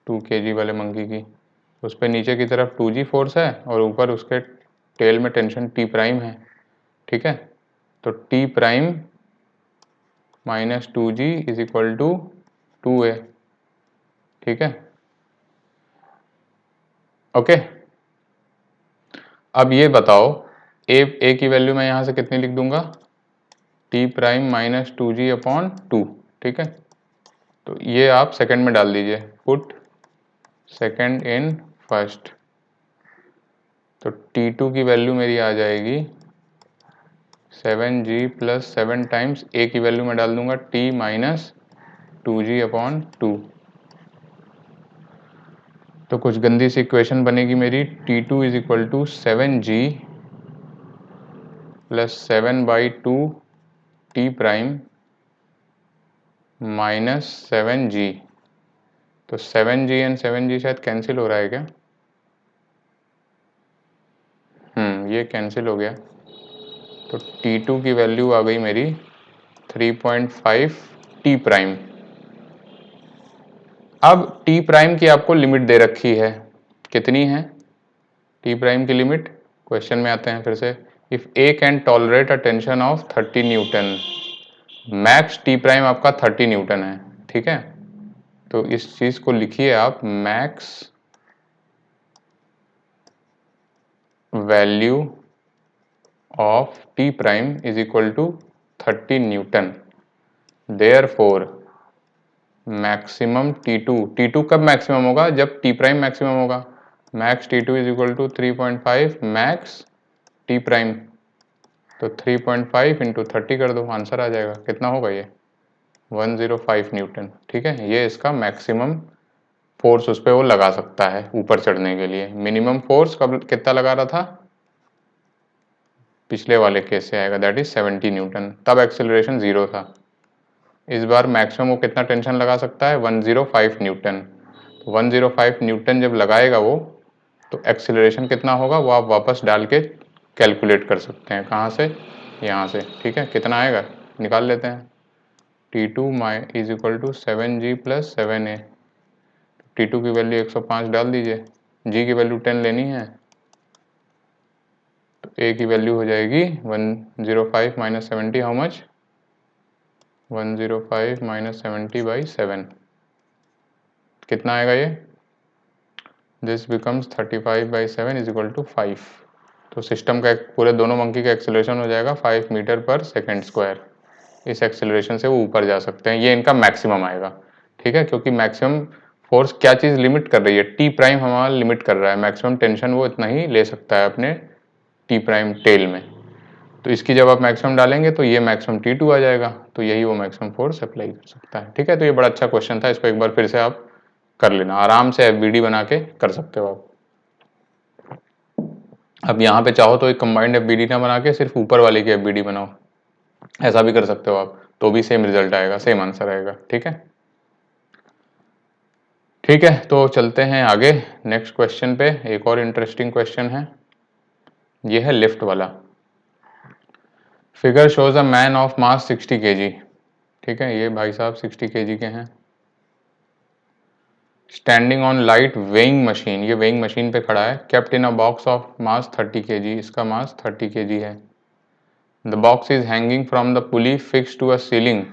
2 kg वाले मंकी की, उस पर नीचे की तरफ 2G फोर्स है और ऊपर उसके टेल में टेंशन T प्राइम है। ठीक है, तो T prime minus 2G is equal to 2A। ठीक है, ओके। अब ये बताओ ए की वैल्यू मैं यहाँ से कितनी लिख दूंगा, T prime minus 2G upon 2। ठीक है, तो ये आप सेकंड में डाल दीजिए, पुट सेकंड इन फर्स्ट। तो T2 की वैल्यू मेरी आ जाएगी 7G प्लस 7 टाइम्स ए की वैल्यू में डाल दूंगा T माइनस 2G अपॉन 2। तो कुछ गंदी सी इक्वेशन बनेगी मेरी, T2 is equal to 7G plus 7/2 T prime minus 7G। तो 7G एंड 7G शायद कैंसिल हो रहा है क्या? ये कैंसिल हो गया। तो T2 की वैल्यू आ गई मेरी 3.5 T प्राइम। अब T प्राइम की आपको लिमिट दे रखी है, कितनी है T प्राइम की लिमिट? क्वेश्चन में आते हैं फिर से। If A can tolerate a tension of 30 Newton, max T prime आपका 30 न्यूटन है। ठीक है, तो इस चीज को लिखिए आप, max value of T prime is equal to 30 newton. Therefore maximum T2 कब मैक्सिमम होगा? जब T प्राइम मैक्सिमम होगा। Max T2 is equal to 3.5 max T prime. तो 3.5 इंटू 30 कर दो, आंसर आ जाएगा। कितना होगा ये? 105 न्यूटन। ठीक है, ये इसका मैक्सिमम फोर्स उस पर वो लगा सकता है ऊपर चढ़ने के लिए। मिनिमम फोर्स कब कितना लगा रहा था? पिछले वाले केस से आएगा, दैट इज 70 न्यूटन। तब एक्सेलरेशन 0 था। इस बार मैक्सिमम वो कितना टेंशन लगा सकता है? 105 न्यूटन। 105 न्यूटन जब लगाएगा वो, तो एक्सेलरेशन कितना होगा वो आप वापस डाल के कैलकुलेट कर सकते हैं। कहाँ से? यहाँ से। ठीक है, कितना आएगा निकाल लेते हैं। T2 is equal to 7G plus 7A। T2 की वैल्यू 105 डाल दीजिए, G की वैल्यू 10 लेनी है, तो A की वैल्यू हो जाएगी 105 माइनस 70, हाउ मच? 105 माइनस 70/7। कितना आएगा ये? This becomes 35/7 is equal to 5। तो सिस्टम का पूरे दोनों मंकी का एक्सेलरेशन हो जाएगा 5 मीटर पर सेकेंड स्क्वायर। इस एक्सेलरेशन से वो ऊपर जा सकते हैं, ये इनका मैक्सिमम आएगा। ठीक है, क्योंकि मैक्सिमम फोर्स क्या चीज़ लिमिट कर रही है? T प्राइम हमारा लिमिट कर रहा है, मैक्सिमम टेंशन वो इतना ही ले सकता है अपने T प्राइम टेल में। तो इसकी जब आप मैक्सिमम डालेंगे तो ये मैक्सिमम T2 आ जाएगा, तो यही वो मैक्सिमम फोर्स अप्लाई कर सकता है। ठीक है, तो ये बड़ा अच्छा क्वेश्चन था, इसको एक बार फिर से आप कर लेना, आराम से एफबीडी बना के कर सकते हो आप। अब यहाँ पे चाहो तो एक कंबाइंड एफबीडी ना बना के सिर्फ ऊपर वाले की एफबीडी बनाओ, ऐसा भी कर सकते हो आप, तो भी सेम रिजल्ट आएगा, सेम आंसर आएगा। ठीक है, ठीक है, तो चलते हैं आगे नेक्स्ट क्वेश्चन पे। एक और इंटरेस्टिंग क्वेश्चन है, ये है लिफ्ट वाला। Figure shows a man of mass 60 kg। ठीक है, ये भाई साहब 60 kg के हैं, standing on light weighing machine, ये वेइंग मशीन पे खड़ा है, kept in a box of mass 30 kg, इसका मास 30 kg है। The box is hanging from the pulley fix to a ceiling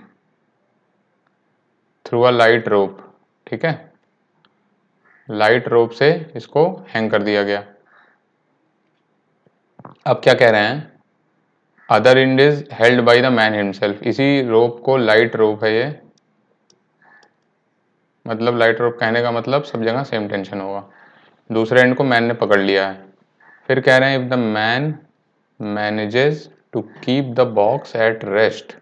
through a light rope. ठीक है, लाइट रोप से इसको हैंग कर दिया गया। अब क्या कह रहे हैं, other and is held by the man himself. इसी रोप को लाइट रोप है ये, मतलब लाइट रोप कहने का मतलब सब जगह सेम टेंशन होगा। दूसरे एंड को मैन ने पकड़ लिया है। फिर कह रहे हैं if the man manages to keep the box at rest,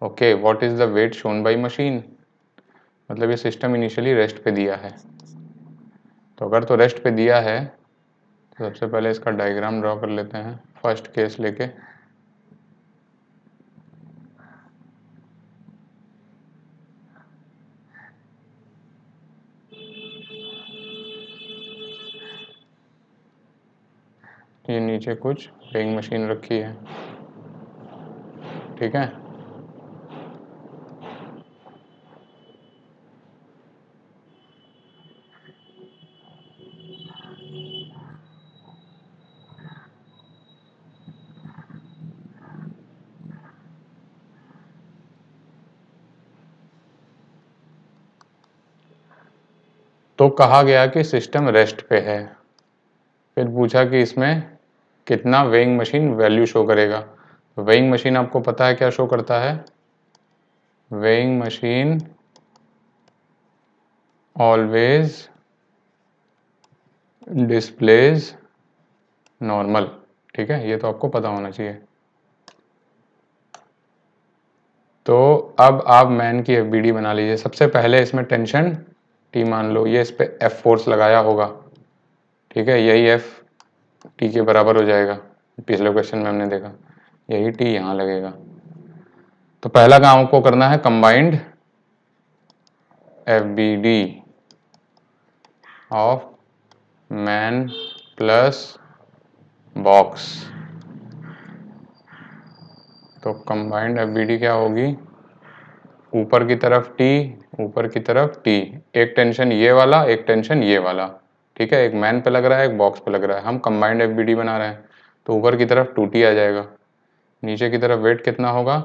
okay, what is the weight shown by machine. मतलब ये सिस्टम इनिशियली रेस्ट पे दिया है, तो अगर तो रेस्ट पे दिया है तो सबसे पहले इसका डायग्राम ड्रॉ कर लेते हैं फर्स्ट केस लेके। ये नीचे कुछ वेइंग मशीन रखी है, ठीक है। तो कहा गया कि सिस्टम रेस्ट पे है। फिर पूछा कि इसमें कितना वेइंग मशीन वैल्यू शो करेगा। तो वेइंग मशीन आपको पता है क्या शो करता है, weighing machine always displays normal, ठीक है, ये तो आपको पता होना चाहिए। तो अब आप मैन की एफबीडी बना लीजिए। सबसे पहले इसमें टेंशन टी मान लो, ये इस पे एफ फोर्स लगाया होगा, ठीक है, यही एफ टी के बराबर हो जाएगा। पिछले क्वेश्चन में हमने देखा यही टी यहाँ लगेगा। तो पहला काम आपको करना है combined FBD of man plus box. तो कंबाइंड एफबीडी क्या होगी, ऊपर की तरफ टी, ऊपर की तरफ टी, एक टेंशन ये वाला, एक टेंशन ये वाला, ठीक है, एक मैन पे लग रहा है, एक बॉक्स पे लग रहा है। हम कंबाइंड एफबीडी बना रहे हैं, तो ऊपर की तरफ 2T आ जाएगा, नीचे की तरफ वेट कितना होगा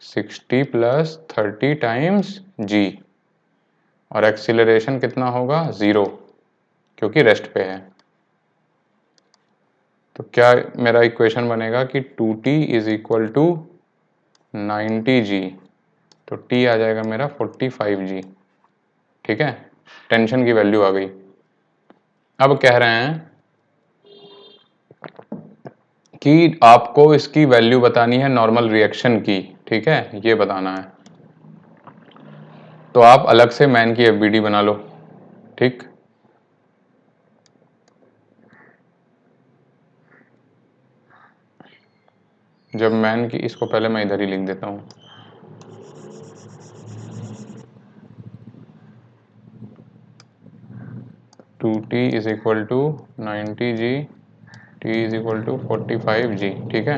60 प्लस 30 टाइम्स जी, और एक्सीलरेशन कितना होगा 0, क्योंकि रेस्ट पे है। तो क्या मेरा इक्वेशन बनेगा कि 2T is equal to 90G, तो T आ जाएगा मेरा 45G, ठीक है, टेंशन की वैल्यू आ गई। अब कह रहे हैं कि आपको इसकी वैल्यू बतानी है नॉर्मल रिएक्शन की, ठीक है, ये बताना है। तो आप अलग से मैन की एफबीडी बना लो, ठीक। जब मैन की, इसको पहले मैं इधर ही लिख देता हूं, two T is equal to 90G, T is equal to 45G, ठीक है।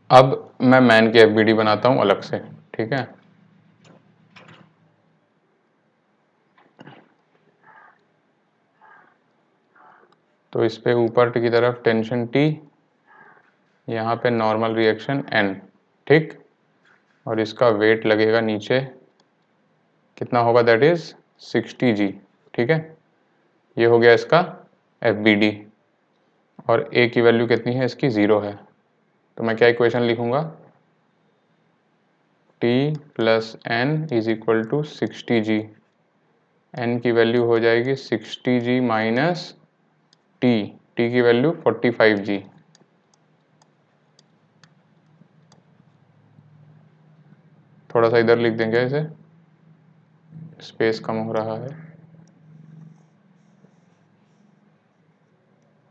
अब मैं मैन की एफबीडी बनाता हूं अलग से, ठीक है। तो इस पे ऊपर की तरफ टेंशन T, यहाँ पे नॉर्मल रिएक्शन N, ठीक, और इसका वेट लगेगा नीचे, कितना होगा, दैट इज 60G, ठीक है। ये हो गया इसका एफबीडी, और ए की वैल्यू कितनी है इसकी 0 है। तो मैं क्या इक्वेशन लिखूंगा, T plus N is equal to 60G, N की वैल्यू हो जाएगी 60G माइनस टी, टी की वैल्यू 45G। थोड़ा सा इधर लिख देंगे, इसे स्पेस कम हो रहा है,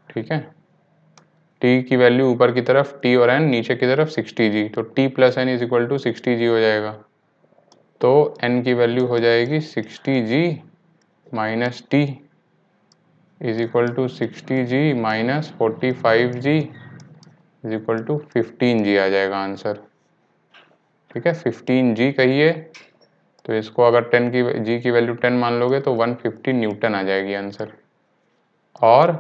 ठीक है। टी की वैल्यू ऊपर की तरफ टी और एन, नीचे की तरफ 60G, तो T plus N is equal to 60G हो जाएगा। तो एन की वैल्यू हो जाएगी 60G minus T is equal to 60G minus 45G is equal to 15G आ जाएगा आंसर, ठीक है। 15G कहिए, तो इसको अगर 10 की G की वैल्यू 10 मान लोगे तो 150 न्यूटन आ जाएगी आंसर, और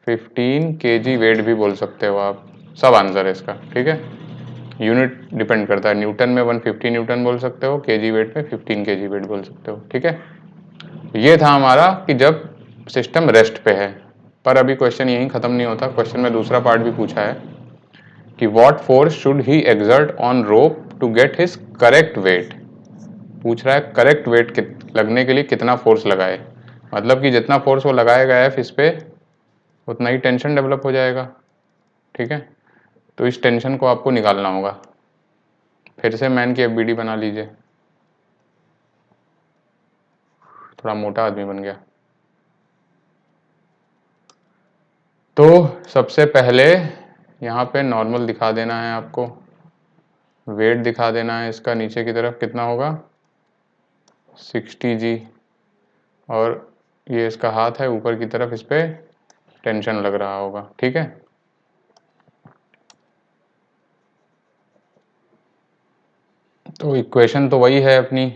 15 kg वेट भी बोल सकते हो आप, सब आंसर है इसका, ठीक है। यूनिट डिपेंड करता है, न्यूटन में 150 न्यूटन बोल सकते हो, केजी वेट में 15 केजी वेट बोल सकते हो, ठीक है। ये था हमारा कि जब सिस्टम रेस्ट पे है। पर अभी क्वेश्चन यहीं खत्म नहीं होता, क्वेश्चन में दूसरा पार्ट भी पूछा है कि what force should he exert on rope to get his correct weight. पूछ रहा है करेक्ट वेट लगने के लिए कितना फोर्स लगाए, मतलब कि जितना फोर्स वो लगाएगा एफ इस पे, उतना ही टेंशन डेवलप हो जाएगा, ठीक है। तो इस टेंशन को आपको निकालना होगा। फिर से मैन की एफबीडी बना लीजिए, थोड़ा मोटा आदमी बन गया। तो सबसे पहले यहाँ पे नॉर्मल दिखा देना है आपको, वेट दिखा देना है इसका, नीचे की तरफ कितना होगा 60 जी, और ये इसका हाथ है, ऊपर की तरफ इस पे टेंशन लग रहा होगा, ठीक है। तो इक्वेशन तो वही है अपनी,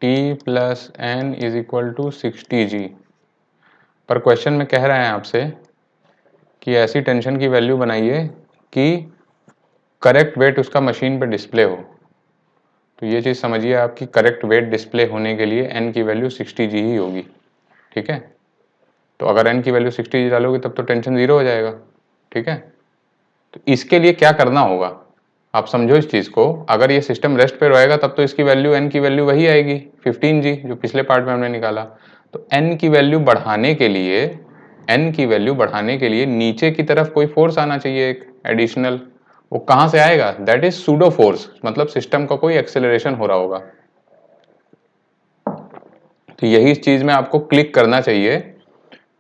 T plus N is equal to 60 G. पर क्वेश्चन में कह रहे हैं आपसे कि ऐसी टेंशन की वैल्यू बनाइए कि करेक्ट वेट उसका मशीन पे डिस्प्ले हो। तो ये चीज़ समझिए आपकी करेक्ट वेट डिस्प्ले होने के लिए n की वैल्यू 60 जी ही होगी, ठीक है। तो अगर n की वैल्यू 60 जी डालोगे तब तो टेंशन 0 हो जाएगा, ठीक है। तो इसके लिए क्या करना होगा, आप समझो इस चीज़ को। अगर ये सिस्टम रेस्ट पे रहेगा तब तो इसकी वैल्यू n की वैल्यू वही आएगी 15 जी, जो पिछले पार्ट में हमने निकाला। तो n की वैल्यू बढ़ाने के लिए, n की वैल्यू बढ़ाने के लिए नीचे की तरफ कोई फोर्स आना चाहिए एक एडिशनल। वो कहाँ से आएगा, दैट इज सूडो फोर्स, मतलब सिस्टम का कोई एक्सेलरेशन हो रहा होगा। तो यही इस चीज में आपको क्लिक करना चाहिए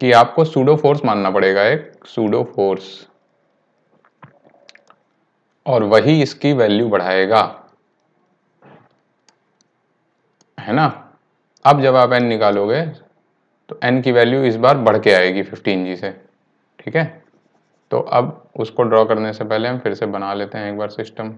कि आपको सूडो फोर्स मानना पड़ेगा, एक सूडो फोर्स, और वही इसकी वैल्यू बढ़ाएगा, है ना। अब जब आप n निकालोगे तो n की वैल्यू इस बार बढ़ के आएगी 15 जी से, ठीक है। तो अब उसको ड्रॉ करने से पहले हम फिर से बना लेते हैं एक बार सिस्टम।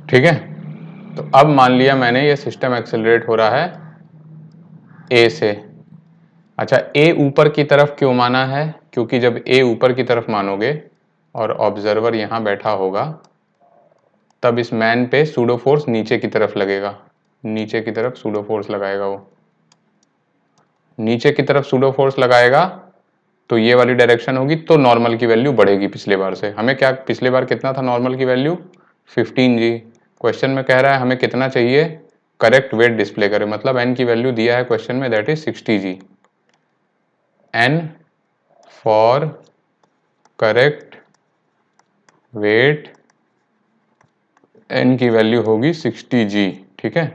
ठीक है, तो अब मान लिया मैंने ये सिस्टम एक्सेलरेट हो रहा है ए से। अच्छा, ए ऊपर की तरफ क्यों माना है, क्योंकि जब ए ऊपर की तरफ मानोगे और ऑब्जर्वर यहां बैठा होगा तब इस मैन पे सूडो फोर्स नीचे की तरफ लगेगा, नीचे की तरफ सूडो फोर्स लगाएगा। वो नीचे की तरफ सूडो फोर्स लगाएगा तो ये वाली डायरेक्शन होगी, तो नॉर्मल की वैल्यू बढ़ेगी पिछले बार से। हमें क्या, पिछले बार कितना था नॉर्मल की वैल्यू 15 जी। क्वेश्चन में कह रहा है हमें कितना चाहिए, करेक्ट वेट डिस्प्ले करे, मतलब एन की वैल्यू दिया है क्वेश्चन में, that is 60 G. N for correct weight, N की वैल्यू होगी 60 जी, ठीक है।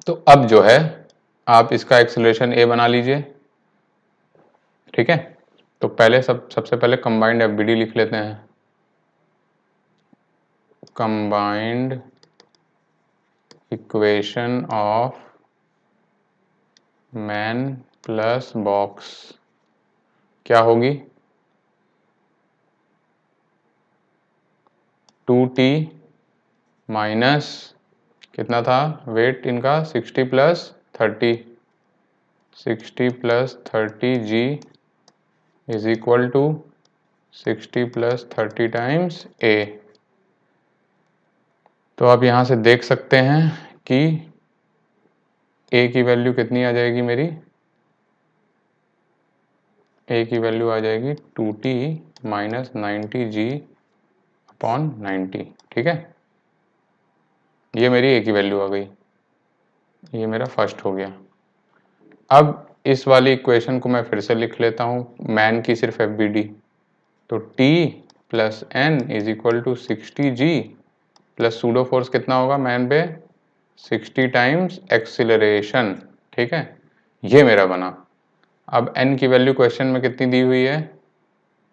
तो अब जो है आप इसका एक्सेलरेशन ए बना लीजिए, ठीक है। तो पहले सबसे पहले कंबाइंड एफबीडी लिख लेते हैं। Combined equation of man plus box क्या होगी, 2t माइनस कितना था वेट इनका 60 plus 30, 60 plus 30 g is equal to 60 plus 30 times a. तो आप यहां से देख सकते हैं कि ए की वैल्यू कितनी आ जाएगी मेरी, ए की वैल्यू आ जाएगी 2t माइनस 90 जी अपॉन 90, ठीक है। ये मेरी ए की वैल्यू आ गई, ये मेरा फर्स्ट हो गया। अब इस वाली इक्वेशन को मैं फिर से लिख लेता हूँ, मैन की सिर्फ एफबीडी, तो T plus N is equal to 60G plus pseudo force कितना होगा मैन पे 60 टाइम्स एक्सिलरेशन। ठीक है, ये मेरा बना। अब N की वैल्यू क्वेश्चन में कितनी दी हुई है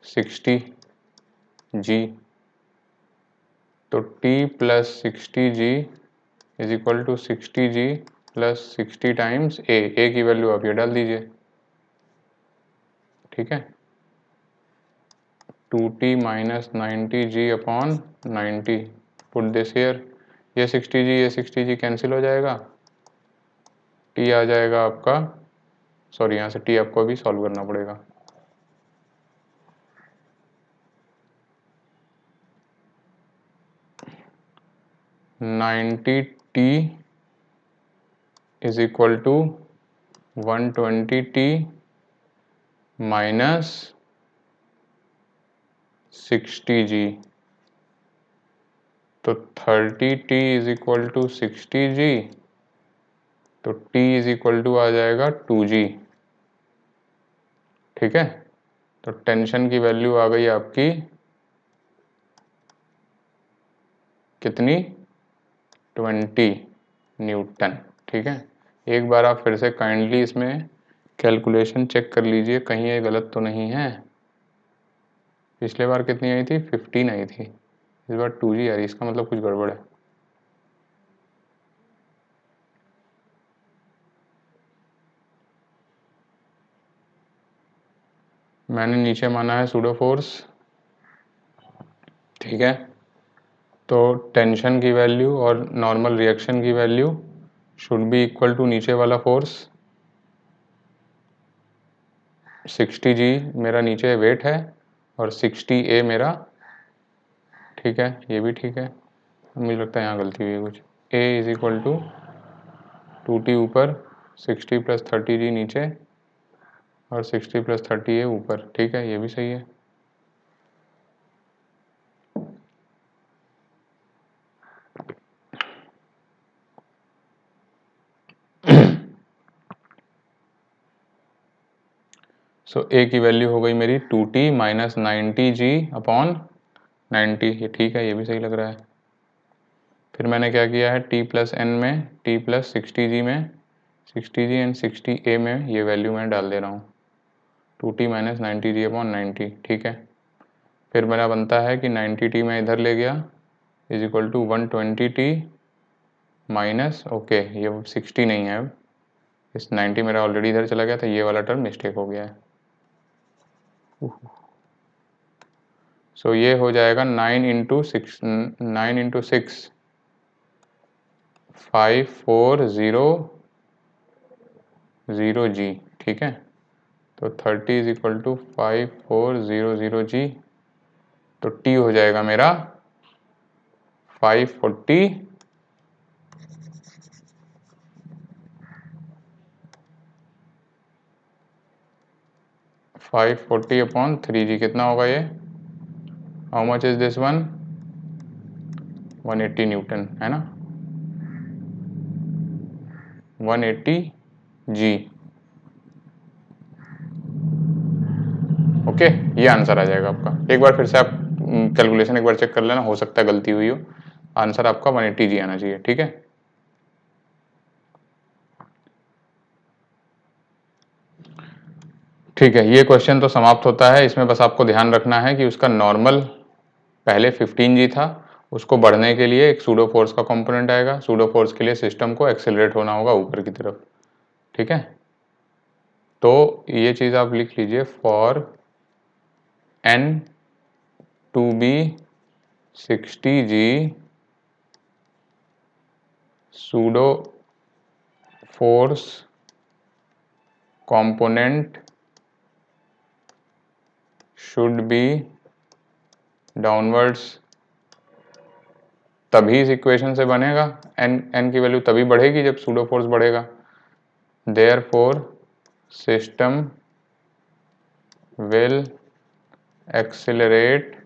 60G, तो T plus 60G is equal to 60G plus 60 times A की वैल्यू आप ये डाल दीजिए। ठीक है, 2T minus 90G upon 90, put this here, ये 60G कैंसिल हो जाएगा, T आ जाएगा आपका, सॉरी यहाँ से T आपको अभी सॉल्व करना पड़ेगा। T is equal to 120T minus 60G, तो 30T is equal to 60G, तो T इज इक्वल टू आ जाएगा 2G। ठीक है, तो टेंशन की वैल्यू आ गई आपकी कितनी 20 न्यूटन। ठीक है, एक बार आप फिर से काइंडली इसमें कैलकुलेशन चेक कर लीजिए कहीं ये गलत तो नहीं है। पिछले बार कितनी आई थी 15 आई थी, इस बार 2G आ रही, इसका मतलब कुछ गड़बड़ है। मैंने नीचे माना है सूडो फोर्स। ठीक है, तो टेंशन की वैल्यू और नॉर्मल रिएक्शन की value should be equal to नीचे वाला फोर्स 60G मेरा नीचे वेट है और 60A मेरा। ठीक है, ये भी ठीक है, मुझे लगता है यहाँ गलती हुई है कुछ। A is equal to 2T ऊपर, 60 प्लस 30G नीचे और 60 प्लस 30A ऊपर। ठीक है, ये भी सही है। सो A की वैल्यू हो गई मेरी 2T माइनस 90G अपॉन 90, ये ठीक है, ये भी सही लग रहा है। फिर मैंने क्या किया है T प्लस N में T प्लस 60G में 60G एंड 60A में ये वैल्यू मैं डाल दे रहा हूँ 2T माइनस 90G अपॉन 90। ठीक है, फिर मेरा बनता है कि 90T मैं इधर ले गया is equal to 120T minus, okay ये 60 नहीं है, अब इस 90 मेरा ऑलरेडी इधर चला गया था, ये वाला टर्म मिस्टेक हो गया है। सो ये हो जाएगा 9 इंटू 6 5400G। ठीक है, तो 30 इज इक्वल टू 5400G, तो T हो जाएगा मेरा 540 अपॉन 3G। कितना होगा ये, how much is this one, 180 Newton है ना, 180G। ओके, ये आंसर आ जाएगा आपका। एक बार फिर से आप कैलकुलेशन एक बार चेक कर लेना, हो सकता है गलती हुई हो। आंसर आपका 180G आना चाहिए। ठीक है, ठीक है, ये क्वेश्चन तो समाप्त होता है। इसमें बस आपको ध्यान रखना है कि उसका नॉर्मल पहले 15G था, उसको बढ़ने के लिए एक सूडो फोर्स का कंपोनेंट आएगा। सूडो फोर्स के लिए सिस्टम को एक्सेलरेट होना होगा ऊपर की तरफ। ठीक है, तो ये चीज आप लिख लीजिए, for N to be 60G pseudo force component should be downwards। तभी इस इक्वेशन से बनेगा, n की वैल्यू तभी बढ़ेगी जब सूडो फोर्स बढ़ेगा। Therefore system will accelerate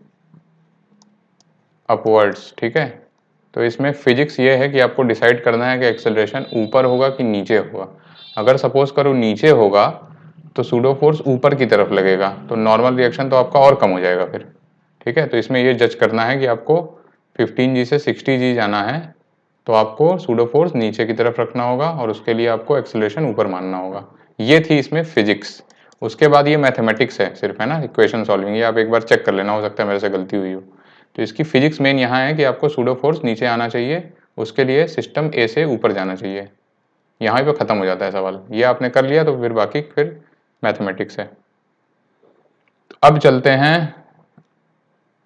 upwards। ठीक है, तो इसमें फिजिक्स ये है कि आपको डिसाइड करना है कि एक्सेलरेशन ऊपर होगा कि नीचे होगा। अगर सपोज करो नीचे होगा तो सूडो फोर्स ऊपर की तरफ लगेगा, तो नॉर्मल रिएक्शन तो आपका और कम हो जाएगा फिर। ठीक है, तो इसमें ये जज करना है कि आपको 15G से 60G जाना है, तो आपको सूडो फोर्स नीचे की तरफ रखना होगा और उसके लिए आपको एक्सेलरेशन ऊपर मानना होगा। ये थी इसमें फिजिक्स। उसके बाद ये मैथमेटिक्स है सिर्फ, है ना, इक्वेशन सॉल्विंग। ये आप एक बार चेक कर लेना, हो सकता है मेरे से गलती हुई हो। तो इसकी फिजिक्स मेन यहाँ है कि आपको सूडो फोर्स नीचे आना चाहिए, उसके लिए सिस्टम ए से ऊपर जाना चाहिए। यहाँ पे खत्म हो जाता है सवाल। ये आपने कर लिया तो फिर बाकी फिर मैथमेटिक्स है। तो अब चलते हैं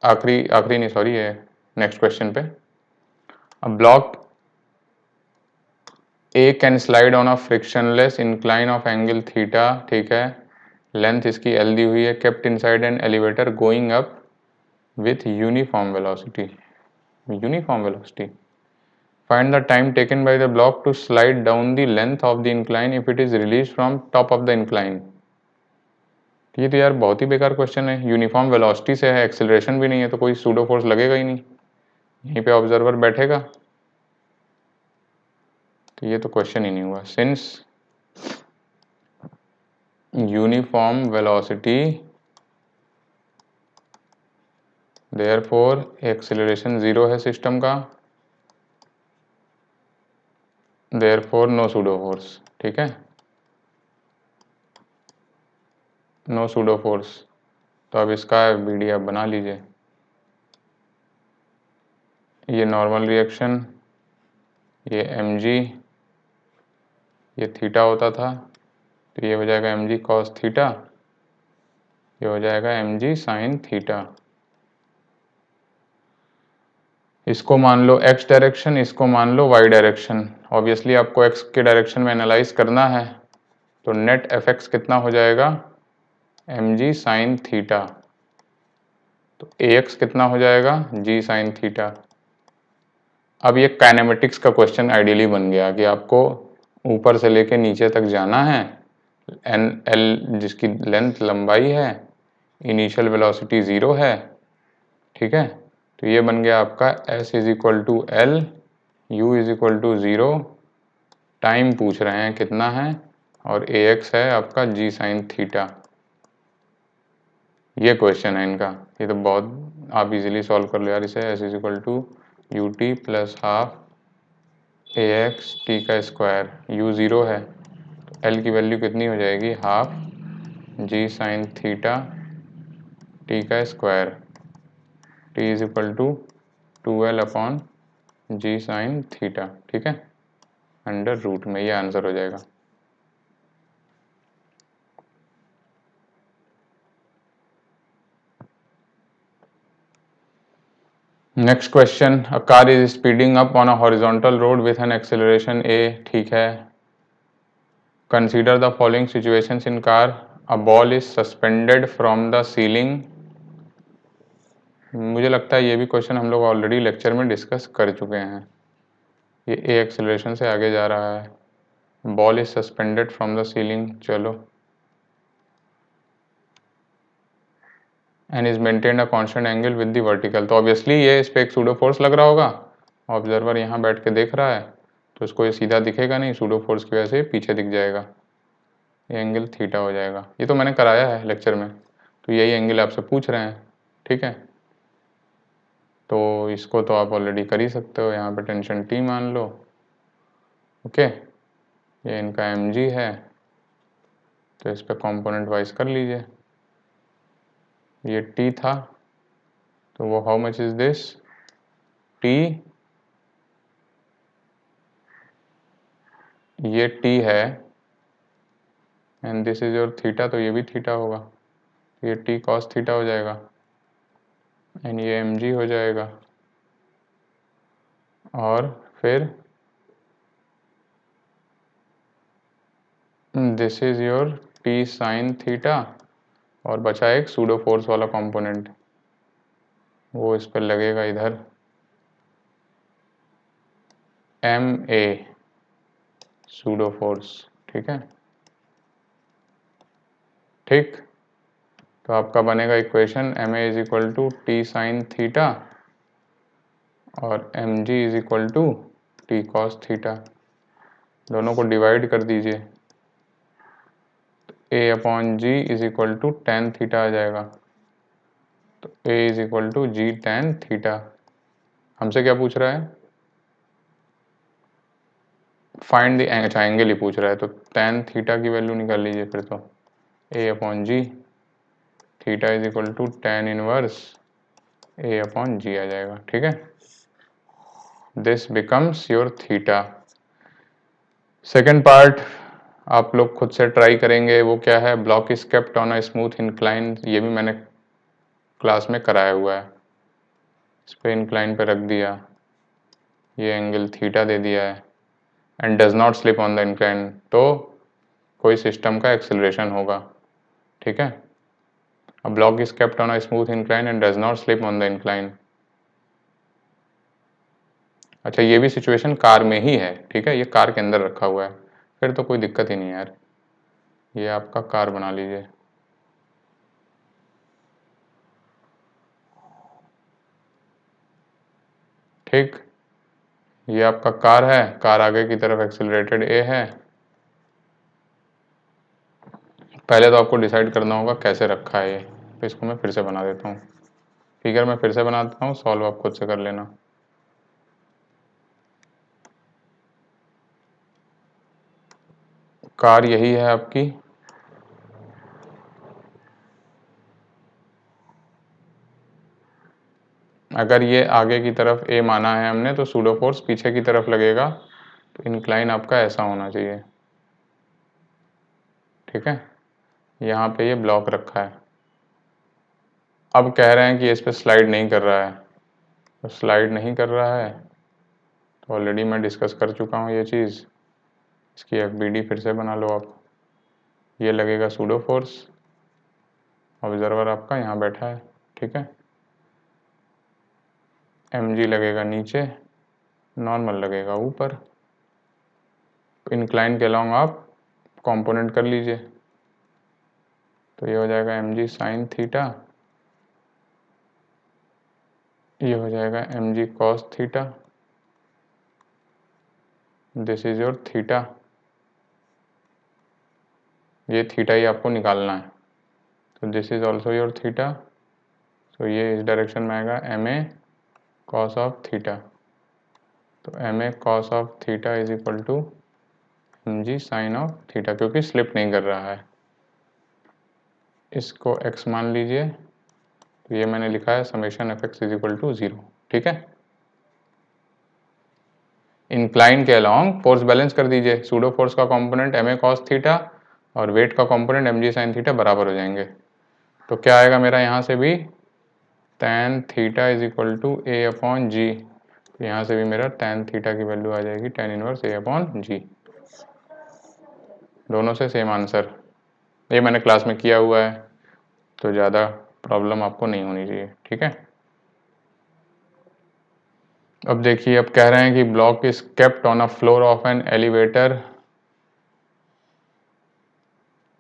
आखिरी नहीं सॉरी, ये नेक्स्ट क्वेश्चन पे। A block A can slide on a frictionless incline of angle theta, ठीक है, लेंथ इसकी L दी हुई है, kept inside an elevator going up with uniform velocity. Find the time taken by the block to slide down the length of the incline if it is released from top of the incline. ये तो यार बहुत ही बेकार क्वेश्चन है। यूनिफॉर्म वेलोसिटी से है, एक्सेलरेशन भी नहीं है, तो कोई सूडो फोर्स लगेगा ही नहीं। यहीं पे ऑब्जर्वर बैठेगा, तो ये तो क्वेश्चन ही नहीं हुआ। Since uniform velocity therefore acceleration 0 है सिस्टम का, देयरफॉर नो सूडो फोर्स। ठीक है, नो सूडो फोर्स। तो अब इसका वीडियो आप बना लीजिए। ये नॉर्मल रिएक्शन, ये mg, ये थीटा होता था, तो ये हो जाएगा mg cos थीटा, ये हो जाएगा mg sin थीटा। इसको मान लो x डायरेक्शन, इसको मान लो y डायरेक्शन। ऑब्वियसली आपको x के डायरेक्शन में एनालाइज करना है, तो नेट fx कितना हो जाएगा, mg sin थीटा। तो ax कितना हो जाएगा, g sin थीटा। अब ये काइनेमेटिक्स का क्वेश्चन आइडियली बन गया कि आपको ऊपर से लेके नीचे तक जाना है, एन एल जिसकी लेंथ लंबाई है, इनिशियल वेलोसिटी 0 है। ठीक है, तो ये बन गया आपका s is equal to L, u is equal to 0, time पूछ रहे हैं कितना है, और ax है आपका g sin थीटा। ये क्वेश्चन है इनका। ये तो बहुत आप इजीली सॉल्व कर लो यार इसे। s is equal to u T plus half ax t का स्क्वायर, u 0 है, तो l की वैल्यू कितनी हो जाएगी, half g sin theta t का square, t is equal to 2l upon g sin theta. ठीक है, अंडर रूट में, ये आंसर हो जाएगा। Next question, a car is speeding up on a horizontal road with an acceleration a, ठीक है। Consider the following situations in car, a ball is suspended from the ceiling. मुझे लगता है ये भी क्वेश्चन हम लोग ऑलरेडी लेक्चर में डिस्कस कर चुके हैं। ये a एक्सेलरेशन से आगे जा रहा है, ball is suspended from the ceiling, चलो, and is maintain a constant angle with the vertical. तो ऑब्वियसली ये इस पे एक सूडो फोर्स लग रहा होगा। ऑब्जर्वर यहाँ बैठ के देख रहा है, तो इसको ये सीधा दिखेगा नहीं, सूडो फोर्स की वजह से पीछे दिख जाएगा, ये एंगल थीटा हो जाएगा। ये तो मैंने कराया है लेक्चर में, तो यही एंगल आपसे पूछ रहे हैं। ठीक है, तो इसको तो आप ऑलरेडी कर ही सकते हो, यहाँ पे टेंशन टी मान लो। ओके, ये इनका एम जी है, तो इस पर कॉम्पोनेंट वाइज कर लीजिए। ये टी था, तो वो how much is this, T, ये टी है, and this is your theta, तो ये भी थीटा होगा, ये टी कॉस थीटा हो जाएगा, एंड ये एम जी हो जाएगा, और फिर this is your T sin theta, और बचा एक सूडो फोर्स वाला कंपोनेंट, वो इस पर लगेगा इधर, एम ए सूडो फोर्स। ठीक है, ठीक, तो आपका बनेगा equation m a is equal to T sin theta और m g is equal to T cos theta. दोनों को डिवाइड कर दीजिए, a upon g is equal to tan theta आ जाएगा। तो a is equal to g tan theta. हमसे क्या पूछ रहा है? फाइंड द अच्छा एंगल ही पूछ रहा है, तो टेन थीटा की वैल्यू निकाल लीजिए फिर। तो a upon g theta is equal to tan inverse a upon g आ जाएगा। ठीक है, this becomes your theta. Second part आप लोग खुद से ट्राई करेंगे, वो क्या है? Block is kept on a smooth incline. ये भी मैंने क्लास में कराया हुआ है। इस पे इंक्लाइन पे रख दिया, ये एंगल थीटा दे दिया है, and does not slip on the incline, तो कोई सिस्टम का एक्सेलरेशन होगा। ठीक है, a block is kept on a smooth incline and does not slip on the incline. अच्छा, ये भी सिचुएशन कार में ही है। ठीक है, ये कार के अंदर रखा हुआ है, फिर तो कोई दिक्कत ही नहीं है यार। ये आपका कार बना लीजिए। ठीक, ये आपका कार है, कार आगे की तरफ एक्सिलरेटेड ए है। पहले तो आपको डिसाइड करना होगा कैसे रखा है ये, तो इसको मैं फिर से बना देता हूँ। फिगर मैं फिर से बनाता हूँ, सॉल्व आप खुद से कर लेना। कार यही है आपकी, अगर ये आगे की तरफ ए माना है हमने, तो सूडो फोर्स पीछे की तरफ लगेगा, तो इंक्लाइन आपका ऐसा होना चाहिए। ठीक है, यहाँ पे ये ब्लॉक रखा है। अब कह रहे हैं कि इस पे स्लाइड नहीं कर रहा है, तो स्लाइड नहीं कर रहा है तो ऑलरेडी मैं डिस्कस कर चुका हूँ ये चीज़। इसकी एफबीडी फिर से बना लो आप। ये लगेगा सूडो फोर्स, ऑब्जर्वर आपका यहाँ बैठा है। ठीक है, mg लगेगा नीचे, नॉर्मल लगेगा ऊपर। इंक्लाइन के अलॉन्ग आप कंपोनेंट कर लीजिए, तो ये हो जाएगा mg साइन थीटा, ये हो जाएगा mg cos theta, this is your theta. ये थीटा ही आपको निकालना है, तो this is also your theta. तो ये इस डायरेक्शन में आएगा ma कॉस ऑफ थीटा, तो ma cos of theta is equal to mg sine of theta, क्योंकि स्लिप नहीं कर रहा है। इसको x मान लीजिए, तो ये मैंने लिखा है summation F X is equal to 0। ठीक है, इंक्लाइन के अलॉन्ग फोर्स बैलेंस कर दीजिए। सूडो फोर्स का कंपोनेंट ma cos थीटा और वेट का कंपोनेंट mg sin थीटा बराबर हो जाएंगे। तो क्या आएगा मेरा यहाँ से भी tan theta is equal to a upon g. यहाँ से भी मेरा tan थीटा की वैल्यू आ जाएगी tan inverse a upon g. दोनों से सेम आंसर, ये मैंने क्लास में किया हुआ है, तो ज़्यादा प्रॉब्लम आपको नहीं होनी चाहिए। ठीक है, अब देखिए, अब कह रहे हैं कि block is kept on a floor of an elevator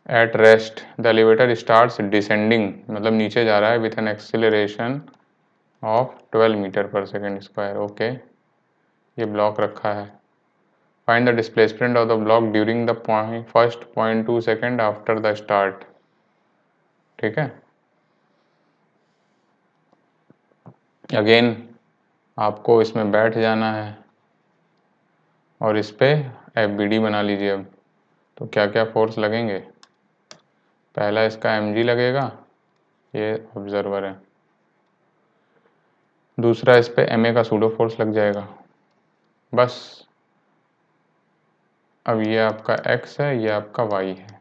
at rest, the elevator starts descending, मतलब नीचे जा रहा है with an acceleration of 12 metre per second square. Okay, ये ब्लॉक रखा है। Find the displacement of the block during the first 0.2 second after the start. ठीक है, अगेन आपको इसमें बैठ जाना है और इस पे एफबीडी बना लीजिए। अब तो क्या क्या फोर्स लगेंगे? पहला इसका mg लगेगा, ये ऑब्जर्वर है। दूसरा इस पे ma का सूडो फोर्स लग जाएगा। बस, अब ये आपका x है, ये आपका y है।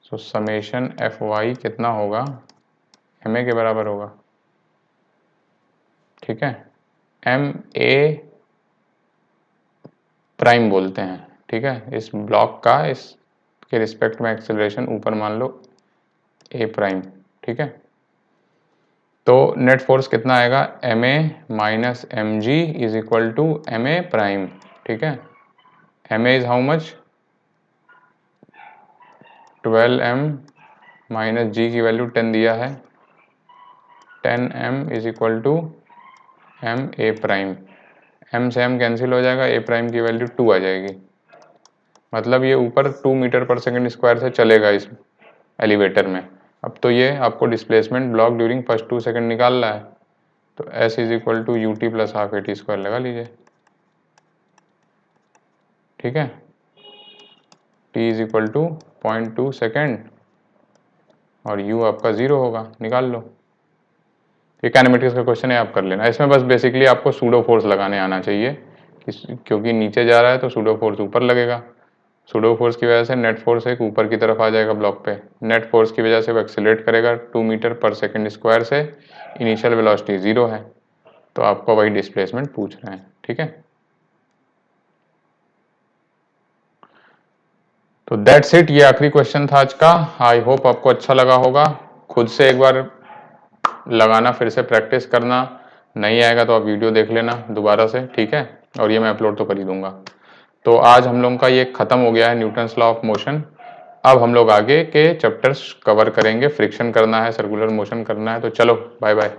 सो समेशन एफ वाई कितना होगा? ma के बराबर होगा। ठीक है, एम ए प्राइम बोलते हैं। ठीक है, इस ब्लॉक का इसके रिस्पेक्ट में एक्सेलरेशन ऊपर मान लो ए प्राइम। ठीक है, तो नेट फोर्स कितना आएगा? M a minus m g is equal to M a prime. ठीक है, m a is how much? 12m minus g की वैल्यू 10 दिया है, 10m is equal to M a prime. M से एम कैंसिल हो जाएगा, ए प्राइम की वैल्यू 2 आ जाएगी। मतलब ये ऊपर 2 मीटर पर सेकंड स्क्वायर से चलेगा इस एलिवेटर में। अब तो ये आपको displacement block during first 2 second निकालना है, तो s is equal to u T plus half A T square लगा लीजिए, ठीक है। t is equal to 0.2 second और u आपका 0 होगा, निकाल लो। ये काइनेमेटिक्स का क्वेश्चन है, आप कर लेना। इसमें बस बेसिकली आपको सूडो फोर्स लगाने आना चाहिए, क्योंकि नीचे जा रहा है तो सूडो फोर्स ऊपर लगेगा। सूडो फोर्स की वजह से नेट फोर्स एक ऊपर की तरफ आ जाएगा ब्लॉक पे। नेट फोर्स की वजह से वो एक्सीलरेट करेगा 2 मीटर पर सेकंड स्क्वायर से, इनिशियल वेलोसिटी 0 है, तो आपको वही डिस्प्लेसमेंट पूछ रहे हैं, ठीक है। तो दैट्स इट, ये आखिरी क्वेश्चन था आज का। आई होप आपको अच्छा लगा होगा। खुद से एक बार लगाना, फिर से प्रैक्टिस करना, नहीं आएगा तो आप वीडियो देख लेना दोबारा से, ठीक है। और ये मैं अपलोड तो कर ही दूंगा। तो आज हम लोगों का ये खत्म हो गया है न्यूटन्स लॉ ऑफ मोशन। अब हम लोग आगे के चैप्टर्स कवर करेंगे। फ्रिक्शन करना है, सर्कुलर मोशन करना है। तो चलो बाय बाय।